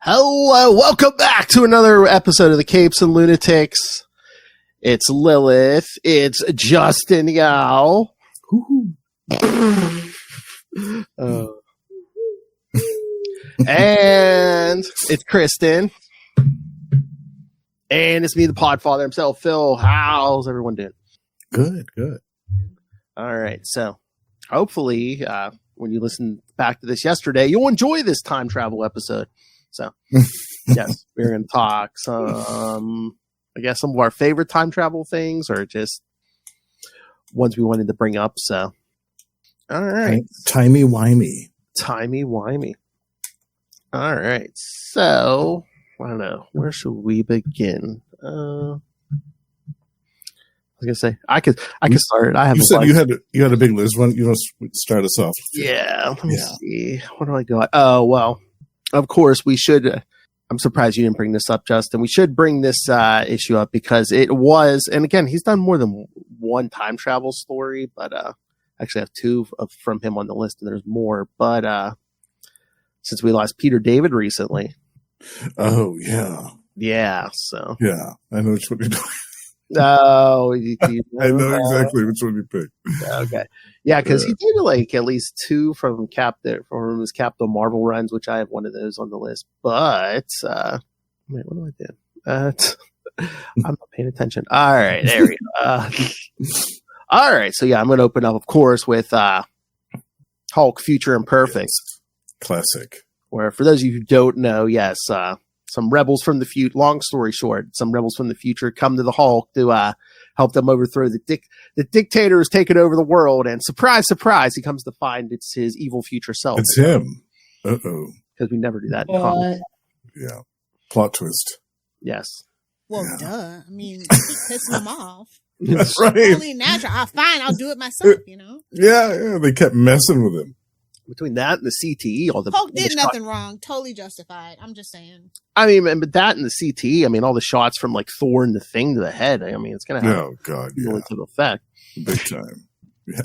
Hello, welcome back to another episode of the Capes and Lunatics. It's Lilith. It's Justin Yao. And it's Kristen. And it's me, the Podfather himself, Phil. How's everyone doing? Good. All right, so hopefully when you listen back to this yesterday, you'll enjoy this time travel episode. So, yes, we're going to talk some of our favorite time travel things or just ones we wanted to bring up. So, all right. Timey-wimey. All right. So, I don't know. Where should we begin? I was going to say, I could start. I have. You said you had a big list. Why don't you start us off? Yeah. Let me see. What do I got? Oh, well. Of course, we should. I'm surprised you didn't bring this up, Justin. We should bring this issue up because it was, and again, he's done more than one time travel story, but actually I have two from him on the list, and there's more. But since we lost Peter David recently. Oh, yeah. Yeah, so. Yeah, I know which one you're doing. No, I know exactly which one you picked. Okay, yeah, because he did like at least two from his Captain Marvel runs, which I have one of those on the list. But wait, what do I do? I'm not paying attention. All right, there we go. All right, so yeah, I'm going to open up, of course, with Hulk: Future Imperfect, classic. Where, for those of you who don't know, yes. Some rebels from the future, long story short, some rebels from the future come to the Hulk to help them overthrow the dictator who's taken over the world. And surprise, surprise, he comes to find it's his evil future self. It's him. Uh-oh. Because we never do that in comics. Yeah. Plot twist. Yes. Well, duh. I mean, keep pissing them off. That's right. It's only natural. Fine, I'll do it myself, you know? Yeah. They kept messing with him. Between that and the CTE, Hulk did nothing wrong. Totally justified. I'm just saying. I mean, but that and the CTE, I mean, all the shots from like Thor and the Thing to the head, I mean, it's going to have cumulative effect. Big time. Yeah.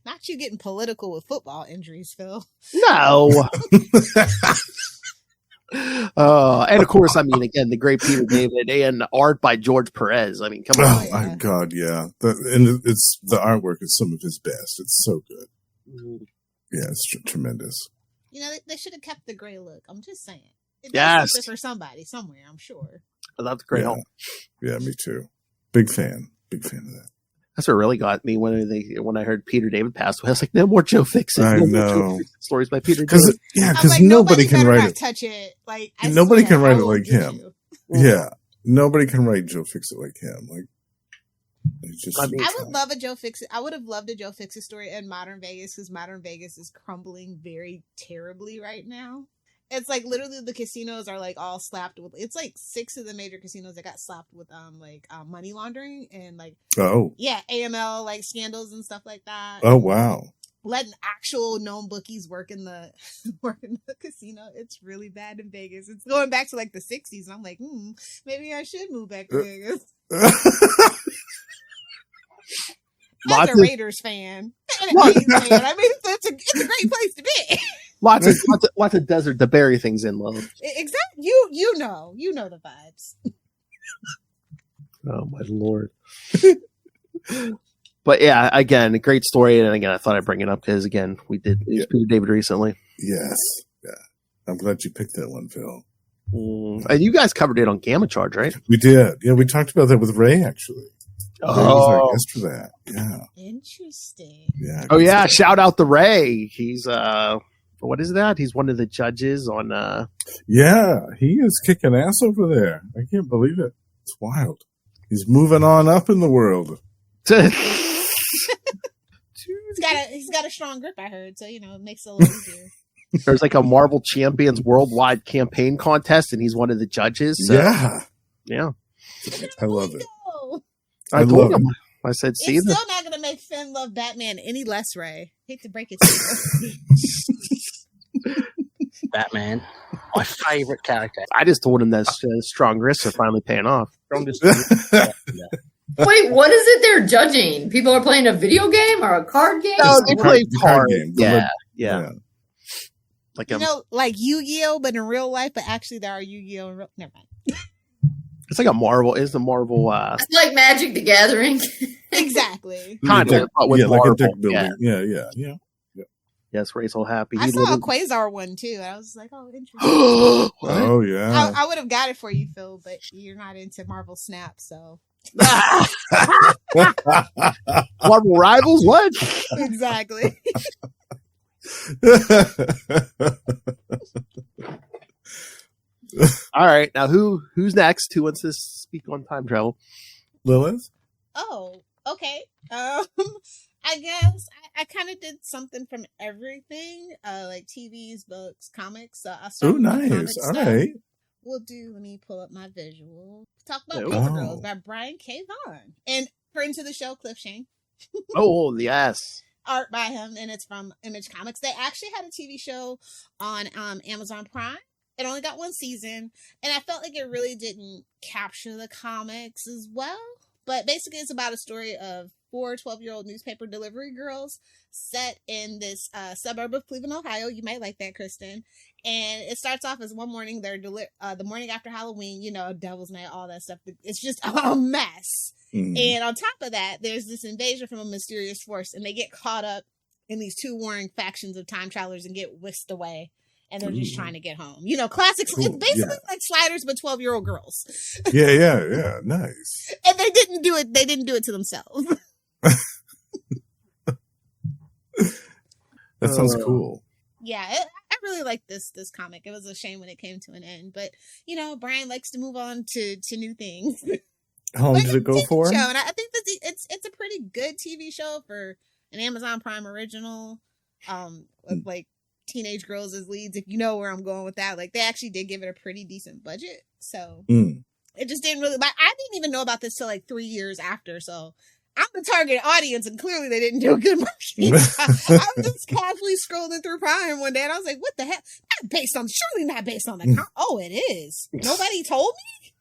Not you getting political with football injuries, Phil. No. And of course, I mean, again, the great Peter David and art by George Perez. I mean, come on. Oh, my God, yeah. And the artwork is some of his best. It's so good. Mm-hmm. Yeah, it's tremendous. You know, they should have kept the gray look. I'm just saying. It does something for somebody somewhere, I'm sure. I love the gray Hulk. Yeah, me too. Big fan of that. That's what really got me when I heard Peter David passed away. I was like, no more Joe Fixit. I know. Stories by Peter David. Yeah, because nobody can write it. Touch it. Like, nobody can write it like him. Yeah, nobody can write Joe Fixit like him. Like, I would love a Joe Fixit. I would have loved a Joe Fixit story in Modern Vegas because Modern Vegas is crumbling very terribly right now. It's like literally the casinos are like all slapped with. It's like 6 of the major casinos that got slapped with money laundering and like AML like scandals and stuff like that. Oh wow! Letting actual known bookies work in the casino. It's really bad in Vegas. It's going back to like the 60s, and I'm like, maybe I should move back to Vegas. As a Raiders fan, I mean, it's a great place to be. Lots of desert to bury things in, love. Exactly. You know the vibes. Oh my Lord. But yeah, again, a great story, and again, I thought I'd bring it up because again, we did Peter David recently. Yes, yeah. I'm glad you picked that one, Phil. And you guys covered it on Gamma Charge, right? We did. Yeah, we talked about that with Ray actually. Was our guest for that. Yeah. Interesting. Yeah. Oh yeah, shout out to Ray. He's what is that? He's one of the judges on Yeah, he is kicking ass over there. I can't believe it. It's wild. He's moving on up in the world. He's got a strong grip, I heard, so it makes it a little easier. There's like a Marvel Champions Worldwide campaign contest, and he's one of the judges. So, yeah. I love it. I told him. I said, "See, it's still not going to make Finn love Batman any less." Ray, hate to break it to you. Batman, my favorite character. I just told him that strong wrists are finally paying off. Wait, what is it they're judging? People are playing a video game or a card game? No, they play card games. Yeah. Like like Yu-Gi-Oh, but in real life. But actually, there are Yu-Gi-Oh. Never mind. It's like a Marvel. It's a Marvel. It's like Magic the Gathering. Exactly. Kind of, but with like Marvel. a deck building. Yeah. Yes, Ray's all happy. I saw a Quasar one too. I was like, oh, interesting. Oh yeah. I would have got it for you, Phil, but you're not into Marvel Snap, so. Marvel Rivals? What? Exactly. All right, now who's next? Who wants to speak on time travel? Lilith? Oh, okay. I guess I kind of did something from everything, like TVs, books, comics. So I'll start Oh, with the nice. comic All stuff. right. Let me pull up my visual. Talk about Oh. Paper Girls by Brian K. Vaughan. And friend to the show, Cliff Shane. Oh, yes. Art by him, and it's from Image Comics. They actually had a TV show on Amazon Prime. It only got one season, and I felt like it really didn't capture the comics as well. But basically, it's about a story of 4 12-year-old newspaper delivery girls set in this suburb of Cleveland, Ohio. You might like that, Kristen. And it starts off as one morning, they're the morning after Halloween, Devil's Night, all that stuff. It's just a mess. Mm. And on top of that, there's this invasion from a mysterious force, and they get caught up in these two warring factions of time travelers and get whisked away. And they're just trying to get home. Classics. Cool. It's basically like Sliders, but 12-year-old girls. Yeah. Nice. And they didn't do it. They didn't do it to themselves. That sounds cool. Yeah, I really like this comic. It was a shame when it came to an end, but Brian likes to move on to new things. How long does it go for? Show, and I think that it's a pretty good TV show for an Amazon Prime original. With like teenage girls as leads, if you know where I'm going with that. Like, they actually did give it a pretty decent budget, so it just didn't really. But I didn't even know about this till like 3 years after, so I'm the target audience, and clearly they didn't do a good marketing. I was just casually scrolling through Prime one day, and I was like, "What the heck? Surely not based on the." Oh, it is. Nobody told me.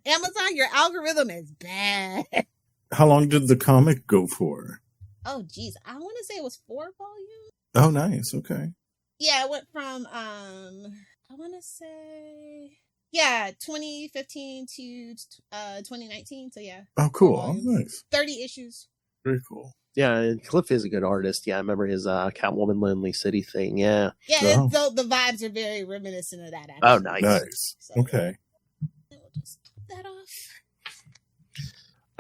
Amazon, your algorithm is bad. How long did the comic go for? Oh, geez, I want to say it was 4 volumes. Oh, nice. Okay. Yeah, it went from I want to say 2015 to 2019. So yeah. Oh, cool. Oh, nice. 30 issues. Very cool. Yeah, and Cliff is a good artist. Yeah, I remember his Catwoman Lonely City thing. Yeah. Yeah, the vibes are very reminiscent of that. Actually. Oh, nice. Nice. So, okay. We'll just put that off.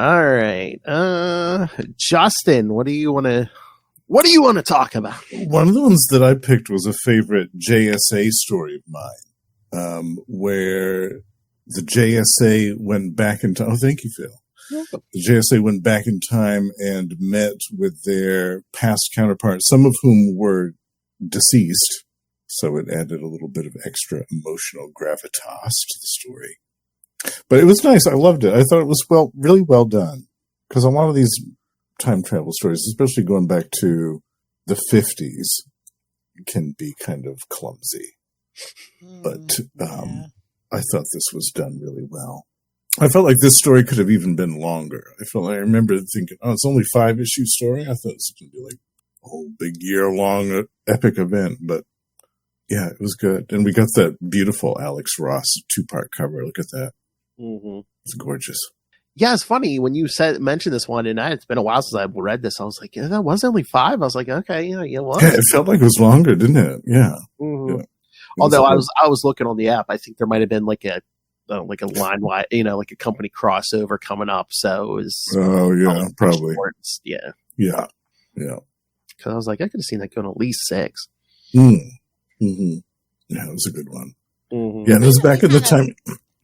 All right. Justin, what do you want to talk about? One of the ones that I picked was a favorite JSA story of mine, where the JSA went back in time. Oh, thank you, Phil. The JSA went back in time and met with their past counterparts, some of whom were deceased. So it added a little bit of extra emotional gravitas to the story. But it was nice. I loved it. I thought it was really well done. Because a lot of these time travel stories, especially going back to the 50s, can be kind of clumsy. But I thought this was done really well. I felt like this story could have even been longer. I remember thinking, it's only 5-issue story. I thought it was going to be like a whole big year-long epic event. But yeah, it was good. And we got that beautiful Alex Ross 2-part cover. Look at that. Mm-hmm. It's gorgeous. Yeah, it's funny when you mentioned this one, and it's been a while since I read this. I was like, that was only 5. I was like, okay, yeah, well, yeah, it felt like it was longer, didn't it? Yeah. Mm-hmm. Yeah. Although I was looking on the app, I think there might have been like a line wide, like a company crossover coming up. So it was. Oh yeah, probably. Yeah. Yeah. Because I was like, I could have seen that going at least 6. Mm-hmm. Yeah, it was a good one. Mm-hmm. Yeah, it was back in the time.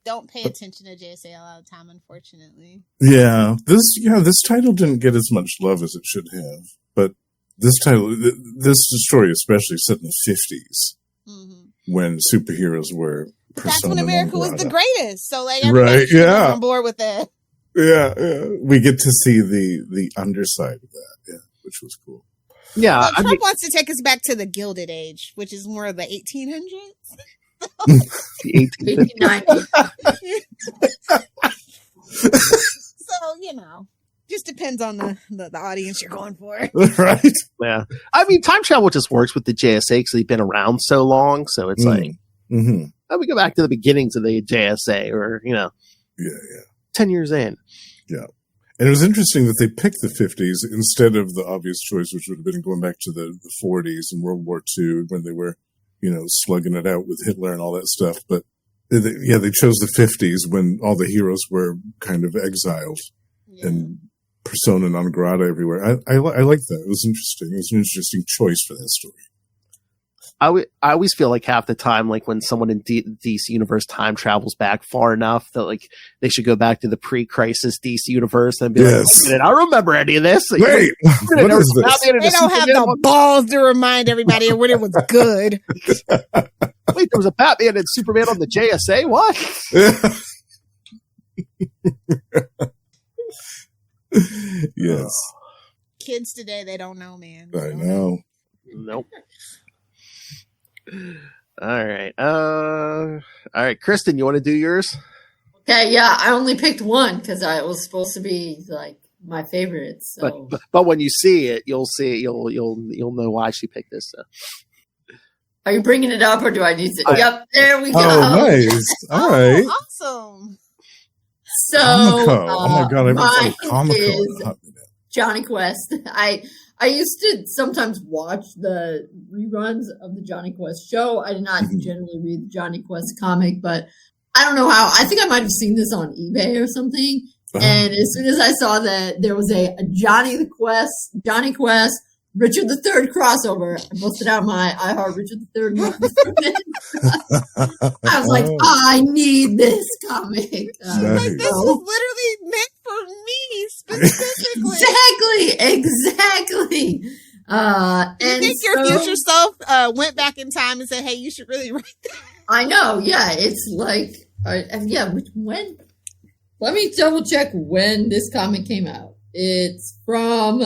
Don't pay attention to JSA a lot of time, unfortunately. Yeah, this title didn't get as much love as it should have, but this story especially set in the 50s when superheroes were. That's when America was the greatest. So like, right? Yeah, on board with that. Yeah, we get to see the underside of that, which was cool. Yeah, well, Trump wants to take us back to the Gilded Age, which is more of the 1800s. The 1890s. So, just depends on the audience you're going for. Right? Yeah. I mean, time travel just works with the JSA because they've been around so long. So it's like, we go back to the beginnings of the JSA or, 10 years in. Yeah. And it was interesting that they picked the 50s instead of the obvious choice, which would have been going back to the 40s and World War II when they were, slugging it out with Hitler and all that stuff. But they chose the 50s when all the heroes were kind of exiled and persona non grata everywhere. I like that. It was interesting. It was an interesting choice for that story. I always feel like half the time, like when someone in DC universe time travels back far enough that like they should go back to the pre-crisis DC universe and be like, I don't remember any of this. Wait, what is this? They don't have the balls to remind everybody of when it was good. Wait, there was a Batman and Superman on the JSA? What? Yes. Kids today, they don't know, man. I know. Nope. All right, Kristen, you want to do yours? Okay, yeah, I only picked one because I was supposed to be like my favorite. So, but when you see it, you'll know why she picked this. So. Are you bringing it up, or do I need to? Yep, there we go. Oh, nice. All right. Awesome. So, oh my god, mine Comico. is Johnny Quest. I used to sometimes watch the reruns of the Johnny Quest show. I did not generally read the Johnny Quest comic, but I don't know how. I think I might have seen this on eBay or something. And as soon as I saw that there was a Johnny Quest, Richard III crossover, I busted out my I Heart Richard III. I was like, I need this comic. Like, this was literally meant for me specifically. Exactly. You think your future self went back in time and said, hey, you should really write that? I know. Yeah. It's like, when? Let me double check when this comic came out. It's from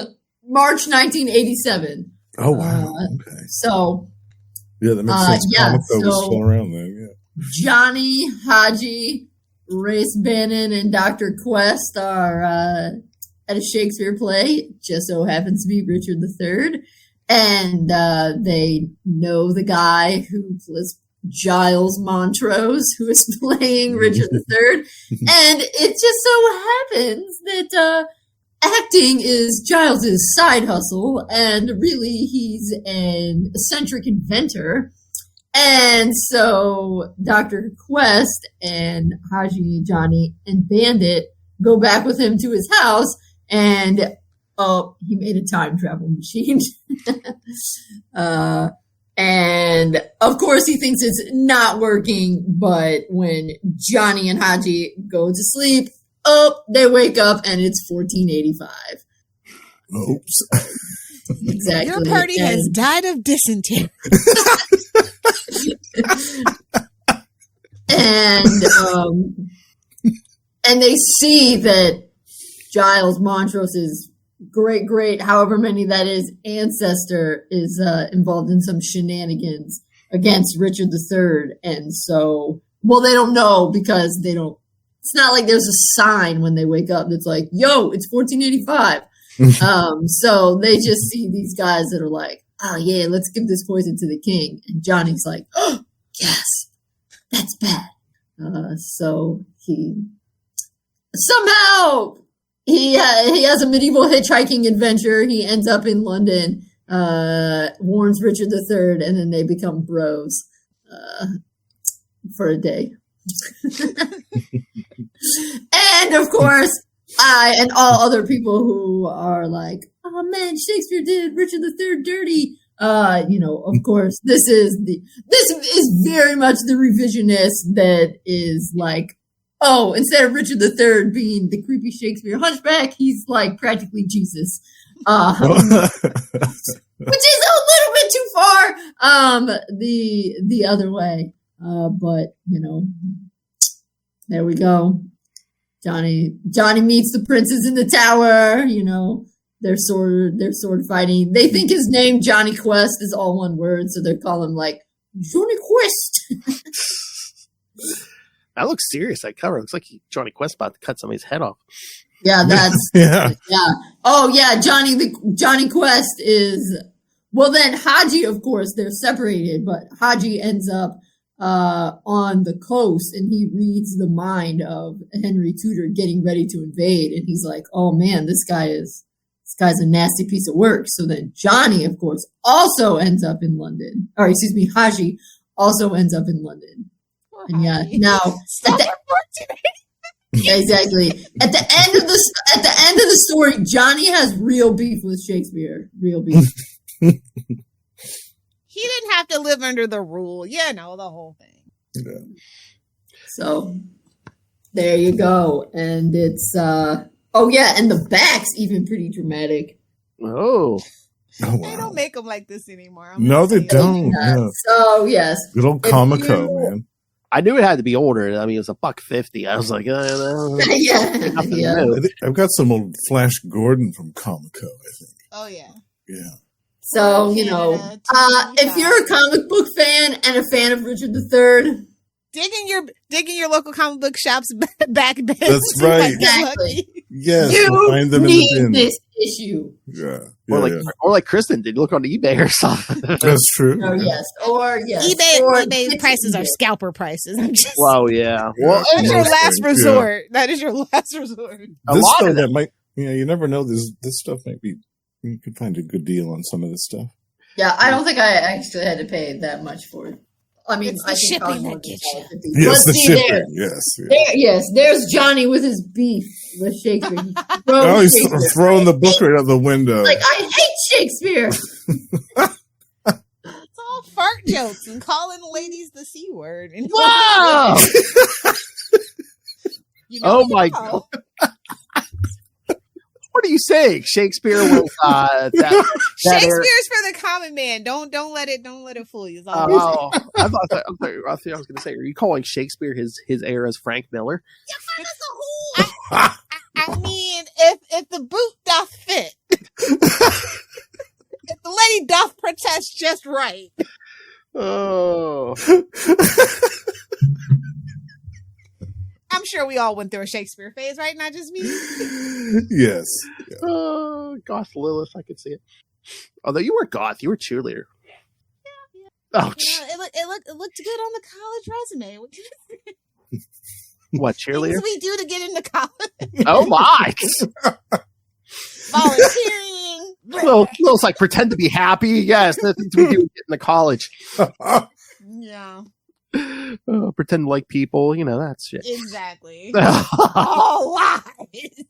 March 1987. Oh, wow. Okay. So. Yeah, that makes sense. Comic was still around then, yeah. Johnny, Haji, Race Bannon, and Dr. Quest are at a Shakespeare play. It just so happens to be Richard III. And they know the guy who was Giles Montrose, who is playing Richard III. And it just so happens that acting is Giles's side hustle, and really he's an eccentric inventor. And so Dr. Quest and Haji, Johnny, and Bandit go back with him to his house, and he made a time travel machine. And of course he thinks it's not working, but when Johnny and Haji go to sleep, they wake up and it's 1485. Oops. Exactly. Your party has died of dysentery. And they see that Giles Montrose's great, however many that is, ancestor is involved in some shenanigans against Richard III. And so, they don't know because they don't. It's not like there's a sign when they wake up that's like, yo, it's 1485. So they just see these guys that are like, oh yeah, let's give this poison to the king. And Johnny's like, oh, yes, that's bad. So he somehow he has a medieval hitchhiking adventure. He ends up in London, warns Richard III, and then they become bros for a day. And of course, I and all other people who are like, oh man, Shakespeare did Richard III dirty. Of course, this is very much the revisionist that is like, oh, instead of Richard III being the creepy Shakespeare hunchback, he's like practically Jesus. Which is a little bit too far, the other way. But there we go. Johnny meets the princes in the tower. They're sword fighting. They think his name Johnny Quest is all one word, so they call him like Johnny Quest. That looks serious. That cover looks like Johnny Quest about to cut somebody's head off. Yeah, that's Yeah. Oh yeah, Johnny Quest is well. Then Haji, of course, they're separated, but Haji ends up on the coast, and he reads the mind of Henry Tudor getting ready to invade, and he's like, "Oh man, this guy's a nasty piece of work." So then Johnny, of course, also ends up in London. Or excuse me, Haji also ends up in London. And yeah, now exactly. At the end of the story, Johnny has real beef with Shakespeare. Real beef. He didn't have to live under the rule. Yeah, no, the whole thing. Yeah. So there you go. And it's oh yeah, and the back's even pretty dramatic. Oh. Oh, wow. They don't make them like this anymore. No, they don't. No. So yes. Good old Comico, man. I knew it had to be older. I mean, it was $1.50. I was like, yeah. I've got some old Flash Gordon from Comico, I think. Oh yeah. Yeah. So, you know, if you're a comic book fan and a fan of Richard III, digging your local comic book shops back then. That's right. Exactly. Yes, You we'll find them need in the bin. this issue. Yeah. or like Kristen did. Look on eBay or something. That's true. Oh, yes. Or, yes. eBay prices are scalper prices. I'm just Well, yeah. Well, that's your last Yeah. resort. That is your last resort. This lot stuff of that might, you never know. This stuff might be. You could find a good deal on some of this stuff. Yeah, I don't think I actually had to pay that much for it. I mean, It's the I think shipping probably that gets you. Yes, the see shipping. there. Yes. Yeah. Yes, there's Johnny with his beef with Shakespeare. Oh, he's throwing the book right out the window. Like, I hate Shakespeare. It's all fart jokes and calling ladies the C word. And wow! Oh my God. What are you saying? Shakespeare was Shakespeare's for the common man. Don't let it fool you. Oh, I thought I was going to say, are you calling Shakespeare his era as Frank Miller? I mean, if the boot doth fit, if the lady doth protest just right. Oh. I'm sure we all went through a Shakespeare phase, right? Not just me. Yes. Yeah. Oh, goth Lilith, I could see it. Although you weren't goth, you were cheerleader. Yeah. Oh, It looked good on the college resume. what, cheerleader? Things we do to get into college. Oh my! Volunteering. Lilith's like pretend to be happy. Yes, nothing to do with getting to college. Yeah. Pretend to like people, that shit. Exactly. All lies.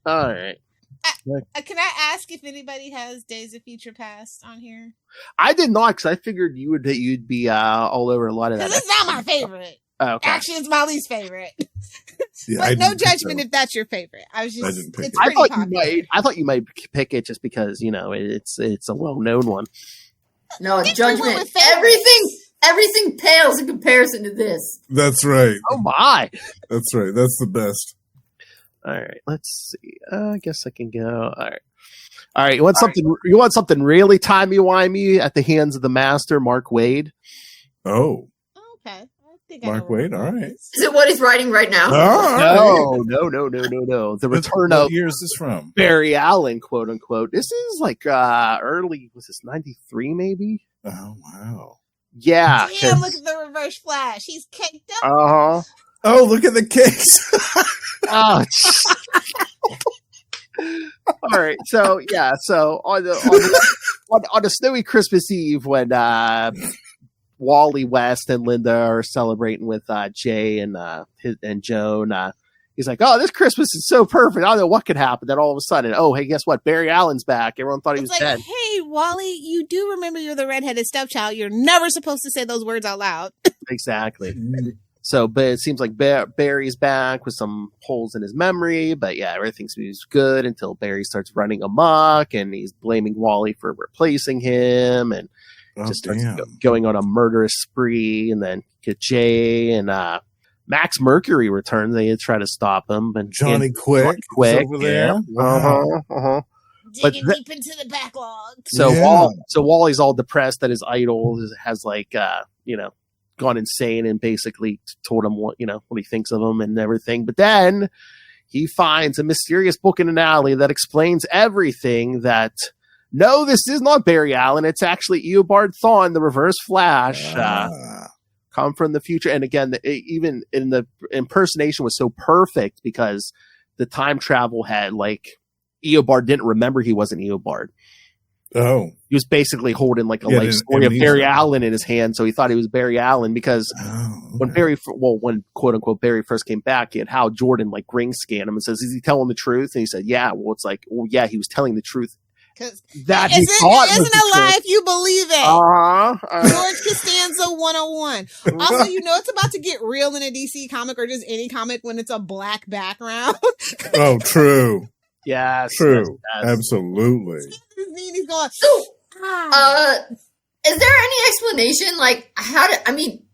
All right. Can I ask if anybody has Days of Future Past on here? I did not, because I figured you'd be all over a lot of that. Because it's not my favorite. Oh, okay. Actually, it's my least favorite. Yeah, but no judgment if that's your favorite. I didn't pick it. I thought you might pick it just because it's a well-known one. No, judgment. Everything pales in comparison to this. That's right. Oh my! That's right. That's the best. All right, let's see. I guess I can go. All right. You want something? You want something really timey-wimey at the hands of the master, Mark Waid? Oh. Okay. Mark Waid. All right. Is it what he's writing right now? No. The return of what year is this from? Barry Allen, quote unquote. This is like early. Was this 93 maybe? Oh wow. Yeah. Damn! Look at the reverse flash. He's caked up. Oh, look at the cakes. Oh. All right. So yeah. So on a snowy Christmas Eve when Wally West and Linda are celebrating with Jay and Joan. He's like, "Oh, this Christmas is so perfect. I don't know what could happen." Then all of a sudden, oh, hey, guess what? Barry Allen's back. Everyone thought he was dead. Hey, Wally, you do remember you're the redheaded stepchild. You're never supposed to say those words out loud. Exactly. So, but it seems like Barry's back with some holes in his memory. But yeah, everything seems good until Barry starts running amok and he's blaming Wally for replacing him and just starts going on a murderous spree. And then get Jay and Max Mercury returns. They try to stop him. And Johnny Quick over there. Wow. Digging deep into the backlog. So Wally's all depressed that his idol has gone insane and basically told him what he thinks of him and everything. But then he finds a mysterious book in an alley that explains everything. That no, this is not Barry Allen. It's actually Eobard Thawne, the Reverse Flash, come from the future. And again, even in the impersonation was so perfect because the time travel had Eobard didn't remember he wasn't Eobard. Oh, he was basically holding like a life story of Barry Allen in his hand, so he thought he was Barry Allen because when when quote unquote Barry first came back, he had Hal Jordan ring scan him and says, "Is he telling the truth?" And he said, "Yeah." Well, it's like, well, yeah, he was telling the truth. That isn't a lie if you believe it. George Costanza 101. Also, it's about to get real in a DC comic or just any comic when it's a black background. Oh, true. Yes, true. Yes. Absolutely. He's going. Is there any explanation?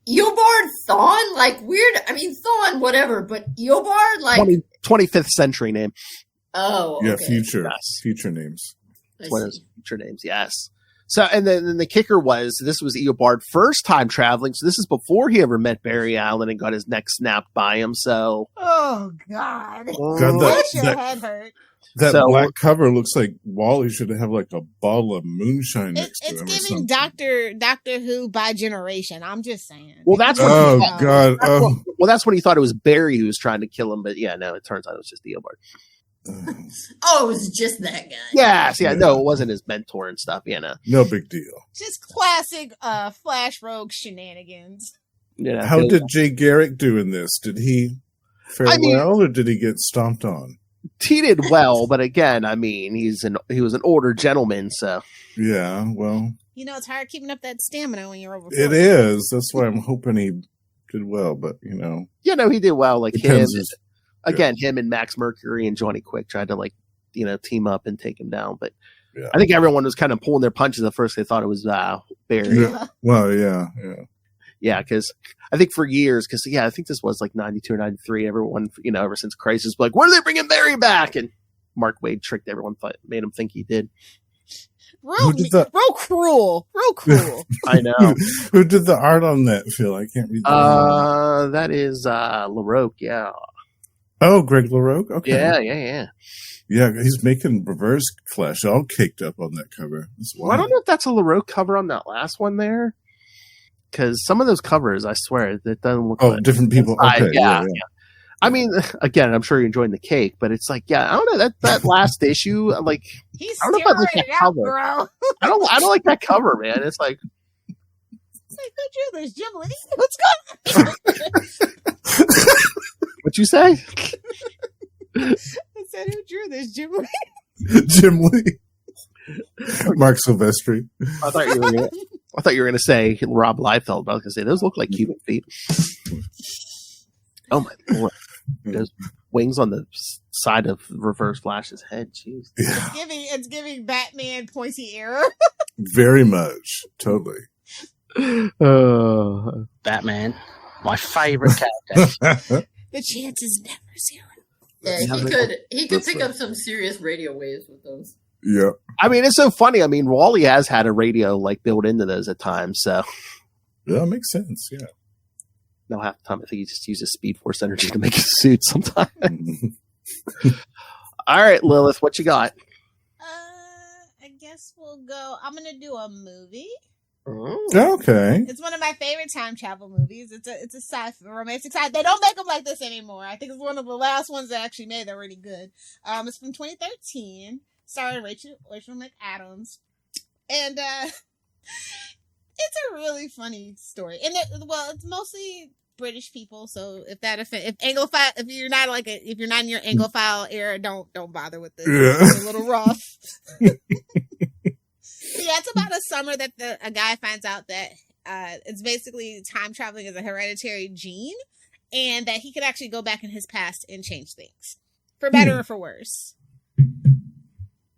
Eobard Thawne? Weird. Thawne, whatever, but Eobard, 25th century name. Oh, okay. Yeah, future names. One of his future names, yes. So, and then the kicker was this was Eobard first time traveling, so this is before he ever met Barry Allen and got his neck snapped by him. So, oh God, your head hurt. That black cover looks like Wally should have a bottle of moonshine next to him. It's giving Doctor Who by generation. I'm just saying. Well, that's when God. Well, that's when he thought it was Barry who was trying to kill him, but yeah, no, it turns out it was just Eobard. It was just that guy. Yes, yeah, no, it wasn't his mentor and stuff. No big deal. Just classic Flash Rogue shenanigans. Yeah. How did Jay Garrick do in this? Did he fare well, or did he get stomped on? He did well, but again, he was an older gentleman, so yeah. Well, it's hard keeping up that stamina when you're over 40. It is. That's why I'm hoping he did well. But he did well. Him and Max Mercury and Johnny Quick tried to team up and take him down, but yeah. I think everyone was kind of pulling their punches at first. They thought it was Barry. Yeah. Well, yeah. Yeah, because I think for years, I think this was 92 or 93, everyone, ever since Crisis, when are they bringing Barry back? And Mark Waid tricked everyone, made him think he did. Real cruel. I know. Who did the art on that, Phil? I can't read that. That is LaRoque, yeah. Oh, Greg LaRoque? Okay. Yeah. Yeah, he's making Reverse Flash all caked up on that cover. Well, I don't know if that's a LaRoque cover on that last one there. Because some of those covers, I swear, that doesn't look like different people. Okay, yeah. Again, I'm sure you're enjoying the cake, but it's I don't know that last issue. He's I don't know if I like that cover. Bro. I don't like that cover, man. It's like who drew this, Jim Lee? What's going on? What'd you say? I said, who drew this, Jim Lee? Jim Lee. Mark Silvestri. I thought you were going to say Rob Liefeld. I was going to say those look like human feet. Oh my Lord! There's wings on the side of Reverse Flash's head. Jeez. Yeah. It's giving Batman pointy arrow. Very much, totally. Batman, my favorite character. The chance is never zero. Yeah, he could pick up some serious radio waves with those. Yeah. It's so funny. Wally has had a radio built into those at times, so. Yeah, that makes sense, yeah. No, half the time I think he just uses Speed Force energy to make his suit sometimes. All right, Lilith, what you got? I guess we'll go. I'm going to do a movie. Oh. Okay. It's one of my favorite time travel movies. It's a sci-fi romantic sci. They don't make them like this anymore. I think it's one of the last ones that actually made. They're really good. It's from 2013. Starring Rachel McAdams, and it's a really funny story. And it's mostly British people. So if you're not in your Anglophile era, don't bother with this. Yeah. It's a little rough. It's about a summer that a guy finds out that it's basically time traveling is a hereditary gene, and that he could actually go back in his past and change things for better or for worse.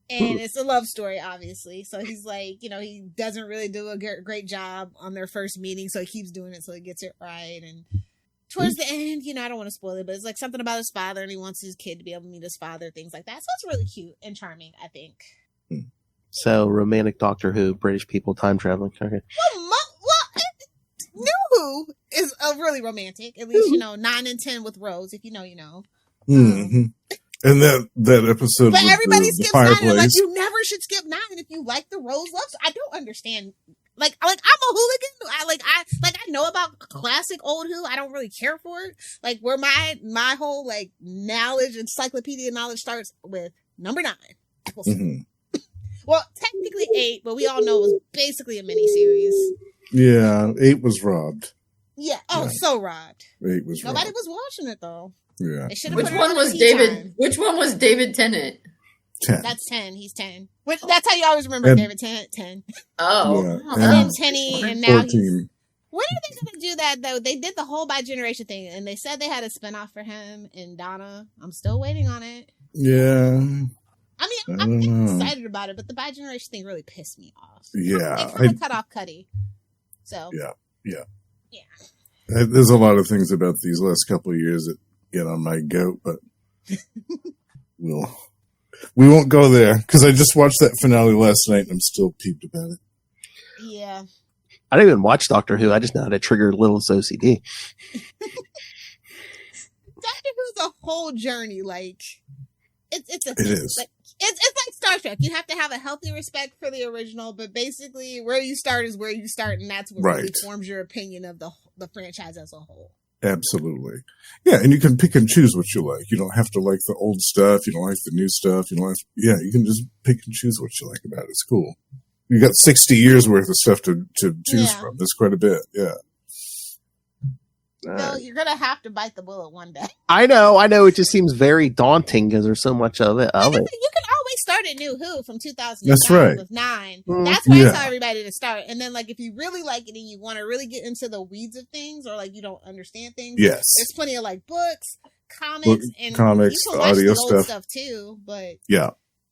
And it's a love story, obviously. So he's he doesn't really do a great job on their first meeting, so he keeps doing it so he gets it right. And towards the end, I don't want to spoil it, but it's something about his father, and he wants his kid to be able to meet his father, things like that. So it's really cute and charming, I think. So, romantic Doctor Who, British people, time traveling. Okay. New Who really romantic. At least, 9 and 10 with Rose. If you know, you know. Mm-hmm. And that episode, but with everybody the skips 9. fireplace. Like, you never should skip 9 if you like the Rose love. I don't understand. Like I'm a hooligan. I know about classic old Who. I don't really care for it. Like, where my whole like knowledge, encyclopedia knowledge starts with number 9. Mm-hmm. Well, technically 8, but we all know it was basically a miniseries. Yeah, 8 was robbed. Yeah. Oh, yeah. So robbed. 8 was robbed. Nobody was watching it though. Yeah. Which one was David? Which one was David Tennant? 10. That's 10. He's 10. That's how you always remember David Tennant. 10. Oh. Yeah. And then Tenny, and now 14. he's... When are they going to do that, though? They did the whole bi-generation thing, and they said they had a spinoff for him and Donna. I'm still waiting on it. Yeah. I mean, I'm excited about it, but the bi-generation thing really pissed me off. Yeah. They kind of cut off Cuddy. So. Yeah. There's a lot of things about these last couple of years that get on my goat, but we won't go there, because I just watched that finale last night and I'm still peeved about it. Yeah. I didn't even watch Doctor Who. I just know how to trigger Lilith's OCD. Doctor Who's a whole journey. Like, it is. Like, it's like Star Trek. You have to have a healthy respect for the original, but basically where you start is where you start, and that's what really forms your opinion of the franchise as a whole. Absolutely. Yeah, and you can pick and choose what you like. You don't have to like the old stuff. You don't like the new stuff. You can just pick and choose what you like about it. It's cool. You got 60 years worth of stuff to choose from. That's quite a bit. Yeah. So you're going to have to bite the bullet one day. I know. It just seems very daunting because there's so much of it. You can always start at New Who from 2009 That's right. with 9. That's where I tell everybody to start. And then, like, if you really like it and you want to really get into the weeds of things, or like you don't understand things, yes, there's plenty of like books, comics, and you can watch audio the old stuff too. But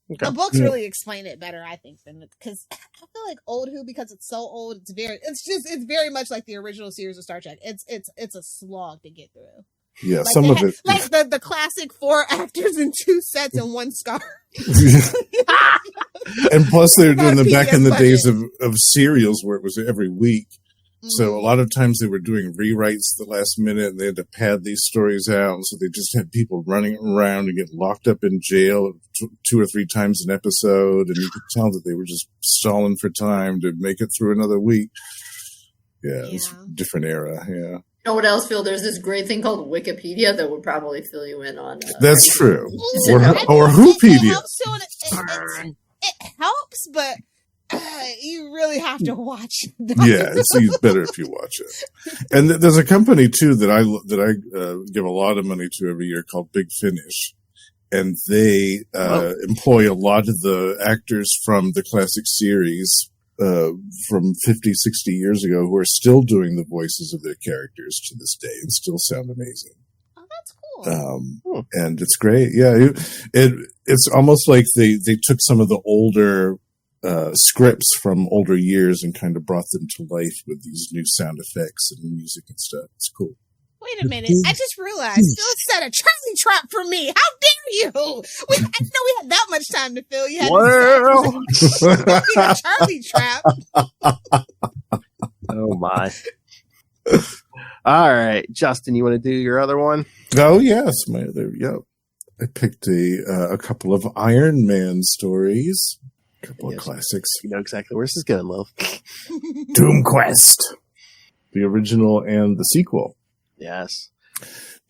the books really explain it better, I think, than because I feel like old Who, because it's so old, it's very much like the original series of Star Trek. It's a slog to get through. Yeah, like some of it, like the classic 4 actors in 2 sets and 1 scar. And plus, they were doing them back in the days of serials where it was every week. So a lot of times they were doing rewrites the last minute, and they had to pad these stories out. And so they just had people running around and get locked up in jail 2 or 3 times an episode. And you could tell that they were just stalling for time to make it through another week. Yeah, it's a different era. Yeah. You know what else, Phil? There's this great thing called Wikipedia that would probably fill you in on. That's true. Or Whopedia. It helps, but you really have to watch. Yeah, it's better if you watch it. And there's a company too that I give a lot of money to every year called Big Finish, and they employ a lot of the actors from the classic series from 50, 60 years ago who are still doing the voices of their characters to this day and still sound amazing. Oh, that's cool. And it's great. Yeah, it's almost like they took some of the older scripts from older years and kind of brought them to life with these new sound effects and music and stuff. It's cool. Wait a minute. I just realized Phil set a Charlie trap for me. How dare you? I didn't know we had that much time to fill. You had a Charlie trap. Oh, my. All right. Justin, you want to do your other one? Oh, yes. My other, I picked a couple of Iron Man stories. A couple of classics. You know exactly where this is going, love. Doom Quest. The original and the sequel. Yes.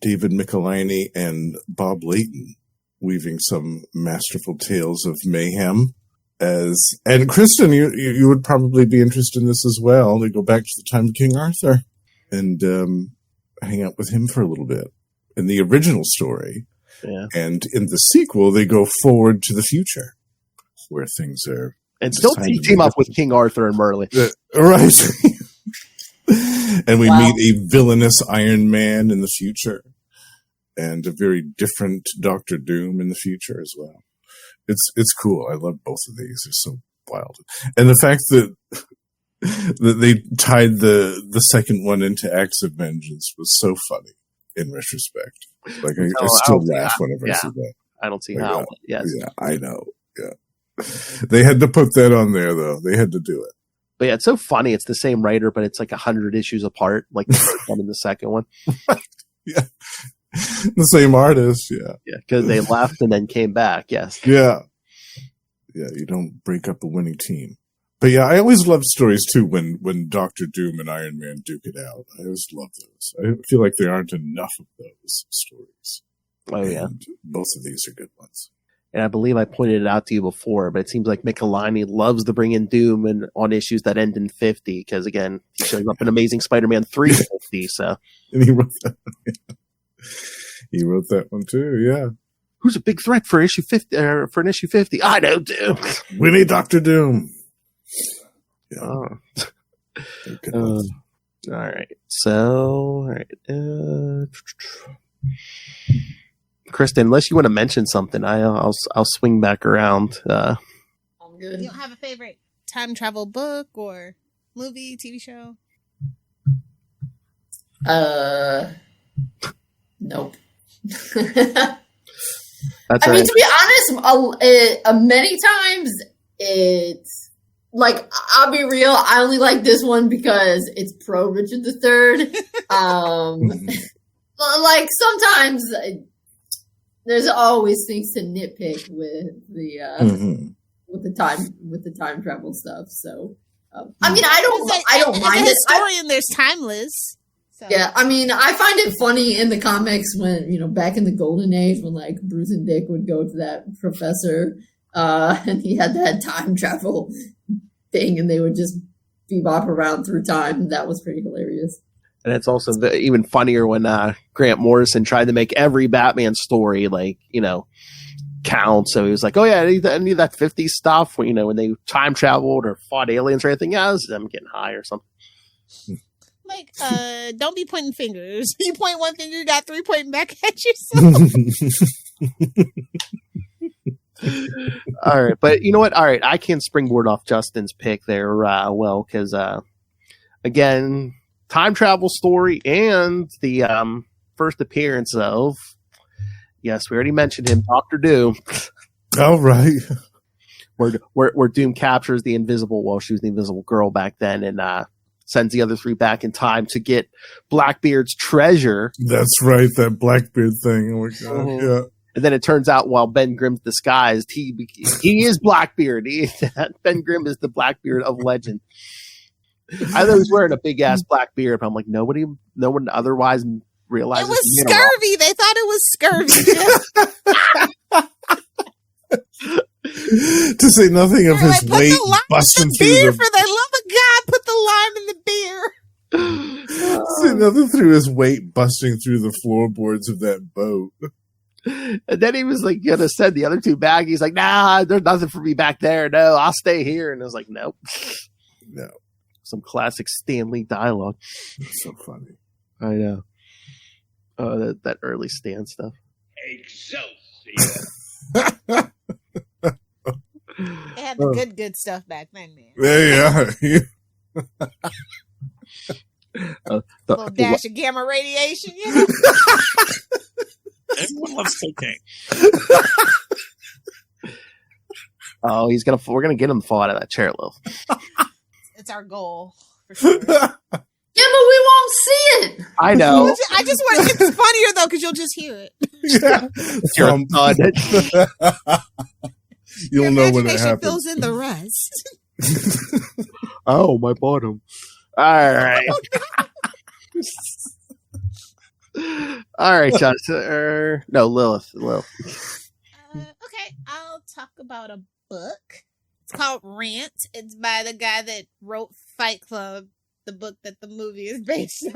David Michelinie and Bob Layton weaving some masterful tales of mayhem. And Kristen, you would probably be interested in this as well. They go back to the time of King Arthur and hang out with him for a little bit. In the original story. Yeah. And in the sequel, they go forward to the future where things are. And still team up with King Arthur and Merlin. Right. And we meet a villainous Iron Man in the future, and a very different Doctor Doom in the future as well. It's cool. I love both of these. They're so wild, and the fact that they tied the second one into Acts of Vengeance was so funny in retrospect. Like I still laugh whenever I see that. I don't see how. Yes. Yeah, I know. Yeah, they had to put that on there though. They had to do it. But yeah, it's so funny. It's the same writer, but it's like 100 issues apart, like the first one and the second one. Yeah. The same artist, yeah. Yeah, because they left and then came back, yes. Yeah. Yeah, you don't break up a winning team. But yeah, I always loved stories too when Doctor Doom and Iron Man duke it out. I always love those. I feel like there aren't enough of those stories. Oh, yeah. And both of these are good ones. And I believe I pointed it out to you before, but it seems like Michelini loves to bring in Doom and on issues that end in 50, because again, he shows up in Amazing Spider-Man 350, so. And he wrote that one. Yeah. He wrote that one too, yeah. Who's a big threat for issue 50 for an issue 50? I know Doom. We need Dr. Doom. Yeah. Oh. All right. So, all right. Kristen, unless you want to mention something, I'll swing back around. I'm good. You don't have a favorite time travel book or movie, TV show? Nope. That's I right. mean, to be honest, many times it's like, I'll be real, I only like this one because it's pro Richard III. Like sometimes there's always things to nitpick with the with the time travel stuff. So I mean, I don't mind it. As a historian, there's timeless. So. Yeah, I mean, I find it funny in the comics when, back in the golden age when like Bruce and Dick would go to that professor and he had that time travel thing and they would just bebop around through time. That was pretty hilarious. And it's also even funnier when Grant Morrison tried to make every Batman story count. So he was like, "Oh yeah, I need that 50s stuff when they time traveled or fought aliens or anything." Yeah, this is them getting high or something. Like, don't be pointing fingers. You point one finger, you got 3 pointing back at yourself. All right, but you know what? All right, I can springboard off Justin's pick there, because again, time travel story and the first appearance of, yes, we already mentioned him, Dr. Doom. All right. Where Doom captures the Invisible, well, she was the Invisible Girl back then, and sends the other 3 back in time to get Blackbeard's treasure. That's right, that Blackbeard thing. Oh my god, yeah. And then it turns out while Ben Grimm's disguised, he is Blackbeard. Ben Grimm is the Blackbeard of legend. I thought he was wearing a big ass black beard, but I'm like, no one otherwise realizes. It was scurvy. They thought it was scurvy. To say nothing of his weight busting through beer. For the love of God, put the lime in the beer. Say nothing through his weight busting through the floorboards of that boat. And then he was like gonna send the other 2 back. He's like, "Nah, there's nothing for me back there. No, I'll stay here." And I was like, "Nope, no." Some classic Stan Lee dialogue. It's so funny. I know. Oh, that early Stan stuff. Excelsior. They had the good stuff back then, man. There you are. A little dash of gamma radiation, Everyone loves cocaine. Oh, we're gonna get him to fall out of that chair, Lil. It's our goal, for sure. Yeah, but we won't see it. I know. I just want it's funnier though, because you'll just hear it. Yeah. You'll know when it happens. Fills in the rest. Oh, my bottom. All right. All right, Justin. No, Lilith. Okay, I'll talk about a book. It's called Rant. It's by the guy that wrote Fight Club, the book that the movie is based on.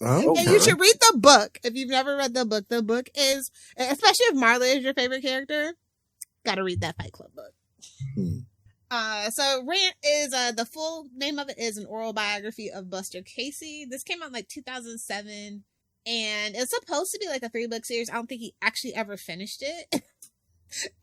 Oh, okay. And you should read the book. If you've never read the book is, especially if Marla is your favorite character, gotta read that Fight Club book. So Rant is, the full name of it is An Oral Biography of Buster Casey. This came out in like 2007, and it's supposed to be like a 3-book series. I don't think he actually ever finished it,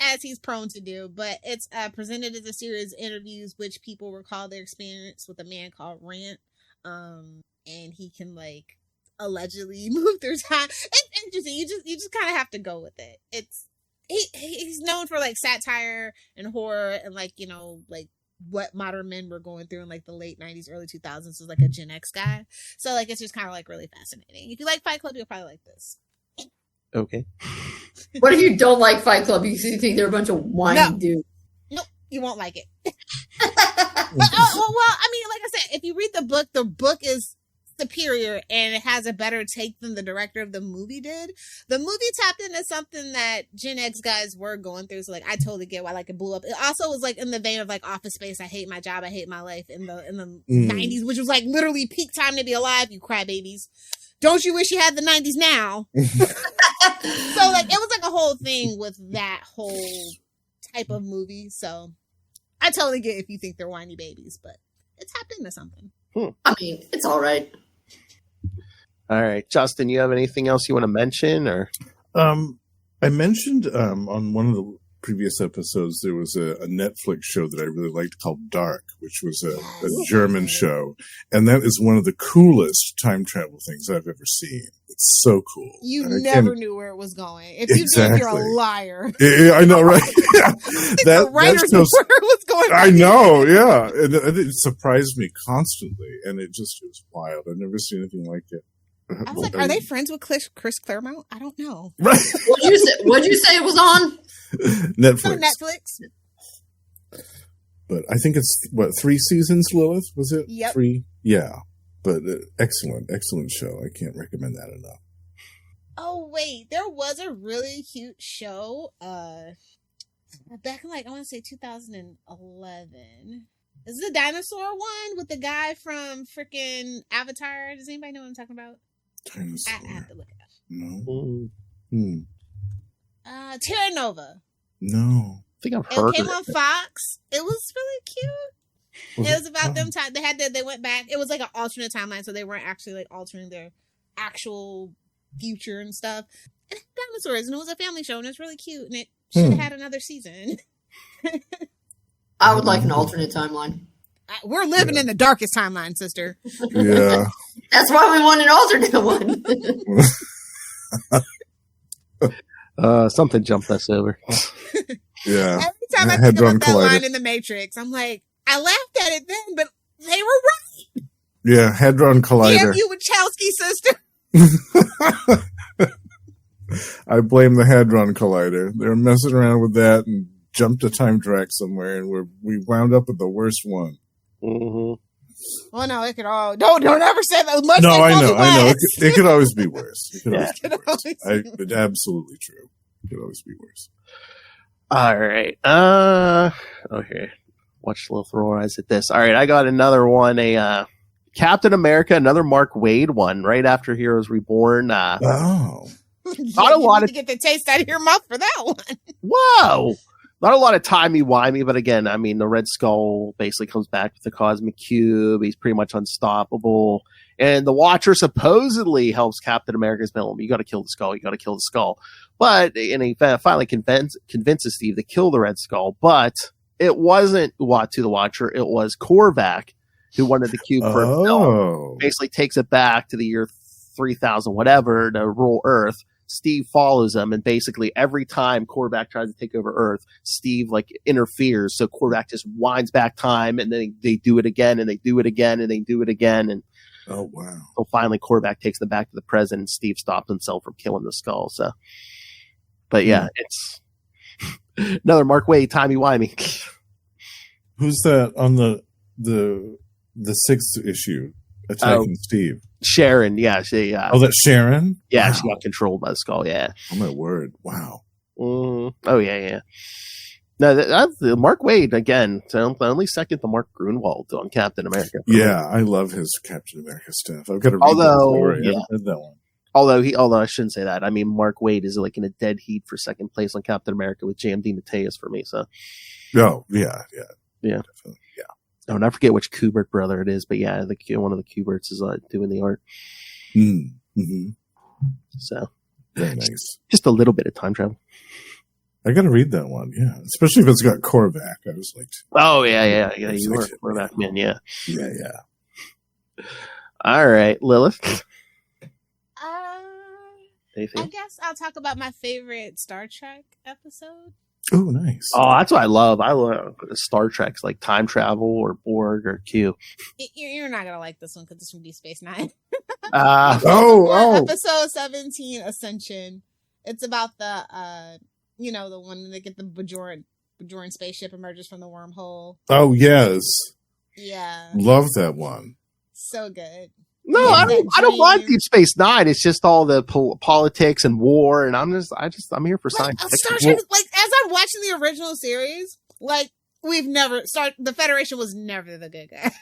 as he's prone to do, but it's presented as a series of interviews which people recall their experience with a man called Rant, and he can like allegedly move through time. It's interesting. You just kind of have to go with it. It's he's known for like satire and horror and like like what modern men were going through in like the late 90s, early 2000s. Was like a Gen X guy. So like it's just kind of like really fascinating. If you like Fight Club, you'll probably like this. Okay. What if you don't like Fight Club because you think they're a bunch of whiny dudes? Nope, you won't like it. But, well, I mean, like I said, if you read the book is superior and it has a better take than the director of the movie did. The movie tapped into something that Gen X guys were going through, so like I totally get why like it blew up. It also was like in the vein of like Office Space, I hate my job, I hate my life in the 90s, which was like literally peak time to be alive, you crybabies. Don't you wish you had the 90s now? So like it was like a whole thing with that whole type of movie. So I totally get if you think they're whiny babies, but it tapped into something. I mean, it's all right. All right, Justin, you have anything else you want to mention, or? I mentioned on one of the previous episodes there was a Netflix show that I really liked called Dark, which was a German show, and that is one of the coolest time travel things I've ever seen. It's so cool. You never knew where it was going. If you did, you're a liar. Yeah, I know, right? The writers knew where it was going. I know, yeah. And it surprised me constantly, and it was wild. I've never seen anything like it. I was like, are they friends with Chris Claremont? I don't know. Right. What'd you say it was on? Netflix. On Netflix. But I think it's, 3 seasons, Lilith? Was it? Yep. 3? Yeah. But excellent show. I can't recommend that enough. Oh, wait. There was a really cute show back in, like, I want to say 2011. This is the dinosaur one with the guy from freaking Avatar. Does anybody know what I'm talking about? Dinosaur. I have to look it up. No. Terra Nova. No. I think I've heard it. It came of on Fox. It was really cute. It was about them time. They went back. It was like an alternate timeline, so they weren't actually like altering their actual future and stuff. And it had dinosaurs, and it was a family show, and it's really cute, and it should have had another season. I would like an alternate timeline. We're living in the darkest timeline, sister. Yeah. That's why we want an alternate one. Something jumped us over. Yeah. Every time I think about that line in The Matrix, I'm like, I laughed at it then, but they were right. Yeah, Hadron Collider. Damn you, Wachowski sister. I blame the Hadron Collider. They were messing around with that and jumped a time track somewhere, and we wound up with the worst one. Mm-hmm. Well, no, it could all. Don't ever say that. Much no, I know. It could always be worse. It could always be worse. It's absolutely true. It could always be worse. All right. Okay. Watch a little throw eyes at this. All right, I got another one. A Captain America, another Mark Waid one, right after Heroes Reborn. Oh. Not a lot of to get the taste out of your mouth for that one. Whoa. Not a lot of timey-wimey, but again, I mean, the Red Skull basically comes back with the Cosmic Cube. He's pretty much unstoppable. And the Watcher supposedly helps Captain America's villain. You got to kill the Skull. You got to kill the Skull. But, and he finally convinces Steve to kill the Red Skull. But it wasn't Uatu the Watcher. It was Korvac who wanted the cube for himself. Basically takes it back to the year 3000, whatever, to rule Earth. Steve follows him, and basically every time Korvac tries to take over Earth, Steve like interferes. So Korvac just winds back time, and then they do it again, and they do it again, and they do it again, and oh wow! So finally, Korvac takes them back to the present, and Steve stops himself from killing the Skull. So, but yeah, it's another Mark Waid timey-wimey. Who's that on the 6th issue attacking Steve? Sharon, yeah. Oh, that's Sharon? Yeah, wow. She got controlled by the Skull, yeah. Oh, my word. Wow. Oh, yeah. No, that's Mark Waid, again, only second to Mark Grunwald on Captain America. Yeah, I love his Captain America stuff. I've got to read that story. I haven't read that one. Although I shouldn't say that. I mean, Mark Waid is like in a dead heat for second place on Captain America with J.M. DeMatteis for me, so. Oh, yeah. Definitely. Yeah. Oh, and I forget which Kubert brother it is, but yeah, one of the Kuberts is doing the art. Mm-hmm. So, very nice. Just a little bit of time travel. I got to read that one, yeah. Especially if it's got Korvac. I was like, oh yeah. You were Korvac, man, yeah. Yeah. All right, Lilith. I guess I'll talk about my favorite Star Trek episode. Oh, nice. Oh, that's what I love. I love Star Trek's like time travel or Borg or Q. You're not gonna like this one because this would be Space Nine. Oh. Episode 17, Ascension. It's about the the one that get the Bajoran spaceship emerges from the wormhole. Oh, yes. Yeah. Love that one. So good. No, I don't mind Deep Space Nine. It's just all the politics and war, and I'm here for science fiction. Star Trek, like, as I'm watching the original series, like, the Federation was never the good guys.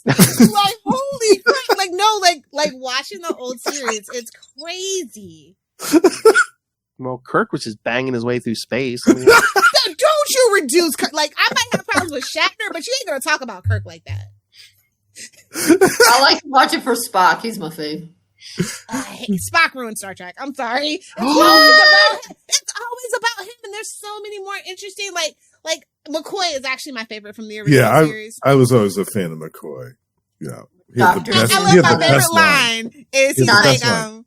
Like, holy crap. Like, no, like watching the old series, it's crazy. Well, Kirk was just banging his way through space. I mean, don't you reduce Kirk. Like, I might have problems with Shatner, but you ain't gonna talk about Kirk like that. I like to watch it for Spock. He's my fave. Spock ruined Star Trek. I'm sorry. It's always about him, and there's so many more interesting. Like McCoy is actually my favorite from the original series. I was always a fan of McCoy. Yeah, my favorite line is he's like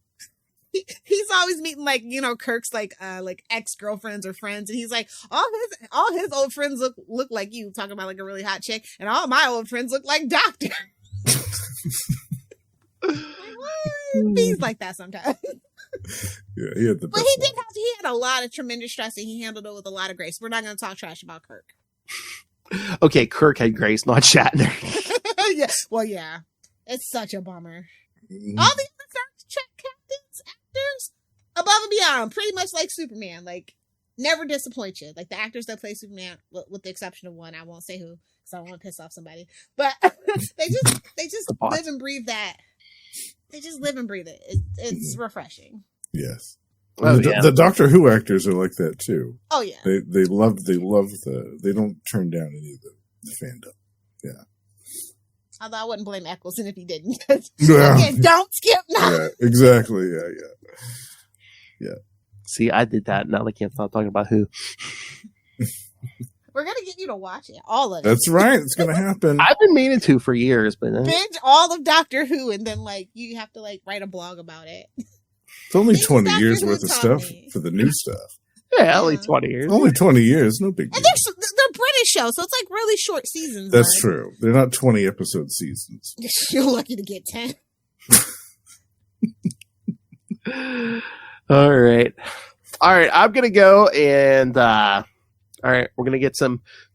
he's always meeting like Kirk's like ex-girlfriends or friends, and he's like all his old friends look like you, talking about like a really hot chick, and all my old friends look like Doctor. He's like that sometimes. Yeah, he had the best. But he had a lot of tremendous stress, and he handled it with a lot of grace. We're not going to talk trash about Kirk. Okay, Kirk had grace, not Shatner. Yeah, well, yeah, it's such a bummer. All the other Star Trek captains, actors, above and beyond, pretty much like Superman, like never disappoint you. Like the actors that play Superman, with the exception of one, I won't say who because I don't want to piss off somebody, but they just live and breathe that. They just live and breathe it. It's refreshing. Yes. Oh, the Doctor Who actors are like that too. Oh yeah. They love they don't turn down any of the fandom. Yeah. Although I wouldn't blame Eccleston if he didn't. Yeah. Again, don't skip now. Yeah, exactly. Yeah. See, I did that. Now they can't stop talking about who. We're gonna get you to watch it, all of it. That's right. It's gonna happen. I've been meaning to for years, but binge all of Doctor Who, and then like you have to like write a blog about it. It's only 20 years worth of stuff for the new stuff. Yeah, only 20 years. Only 20 years, no big deal. And they're British shows, so it's like really short seasons. That's true. They're not 20 episode seasons. You're lucky to get 10. All right. I'm gonna go and. All right, we're going to get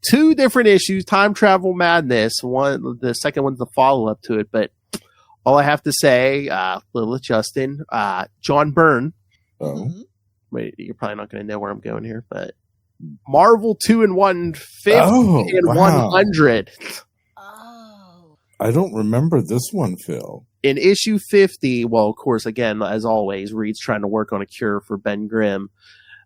two different issues, Time Travel Madness. The second one's the follow-up to it, but all I have to say, Lilith, Justin, John Byrne. Oh. Wait, you're probably not going to know where I'm going here, but Marvel 2-in-150 and 100. Oh. I don't remember this one, Phil. In issue 50, well, of course, again, as always, Reed's trying to work on a cure for Ben Grimm.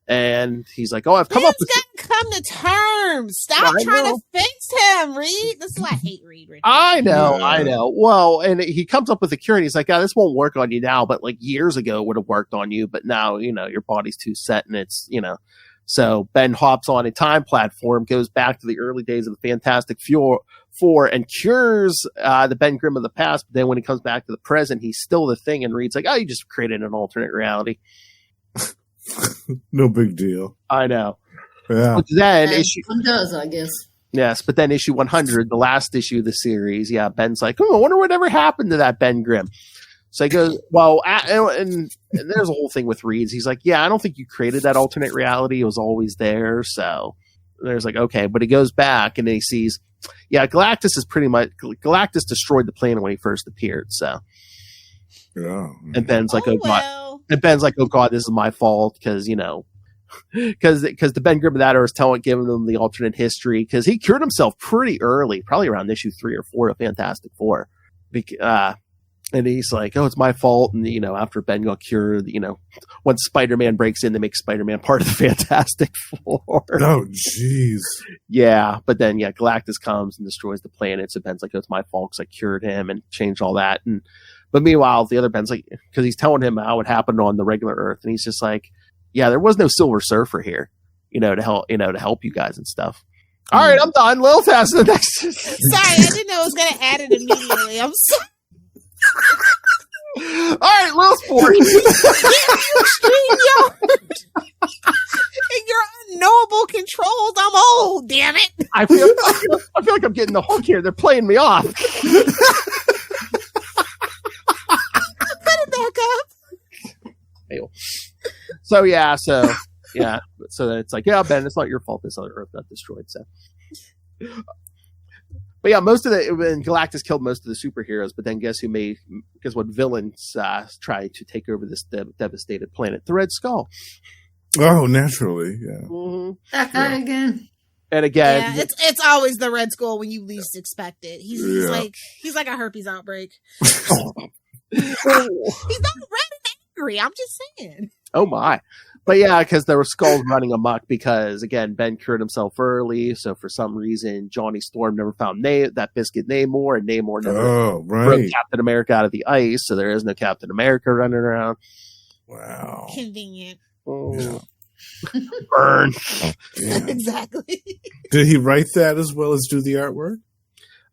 And he's like, I've come up with... come to terms. Stop trying to fix him, Reed. This is why I hate Reed. I know. Well, and he comes up with a cure, and he's like, this won't work on you now, but like years ago it would have worked on you, but now, your body's too set, and it's, So Ben hops on a time platform, goes back to the early days of the Fantastic Four, and cures the Ben Grimm of the past, but then when he comes back to the present, he's still the Thing, and Reed's like, you just created an alternate reality. No big deal. I know. Yeah. But then one does, I guess. Yes, but then issue 100, the last issue of the series, Ben's like, I wonder whatever happened to that Ben Grimm. So he goes, and there's a whole thing with Reed's. He's like, I don't think you created that alternate reality. It was always there. So there's like, okay, but he goes back and then he sees, Galactus destroyed the planet when he first appeared. So, and Ben's like, God. And Ben's like, God, this is my fault because because the Ben Grimm of that era is giving them the alternate history because he cured himself pretty early, probably around issue 3 or 4 of Fantastic Four. And he's like, it's my fault. And, after Ben got cured, when Spider-Man breaks in, they make Spider-Man part of the Fantastic Four. Oh, jeez. Yeah. But then, Galactus comes and destroys the planet. So Ben's like, it's my fault because I cured him and changed all that. But meanwhile, the other Ben's like, because he's telling him how it happened on the regular Earth. And he's just like, there was no Silver Surfer here, to help you guys and stuff. All right, I'm done. Lilith has the next. Sorry, I didn't know I was going to add it immediately. I'm sorry. All right, Lilith Ford. In your unknowable freaking trolls. I'm old, damn it. I feel like I'm getting the hook here. They're playing me off. Put it back up. So it's like, yeah, Ben, it's not your fault this other Earth got destroyed. So, but yeah, most of when Galactus killed most of the superheroes, but then guess what villains tried to take over this devastated planet? The Red Skull. Oh, naturally, yeah. Mm-hmm. That guy again. And again, yeah, it's always the Red Skull when you least expect it. He's like a herpes outbreak. He's not red and angry. I'm just saying. Oh my. But yeah, because there were skulls running amok because, again, Ben cured himself early. So for some reason, Johnny Storm never found that biscuit Namor, and Namor never broke Captain America out of the ice. So there is no Captain America running around. Wow. Convenient. Oh. Yeah. Burn. Yeah. Exactly. Did he write that as well as do the artwork?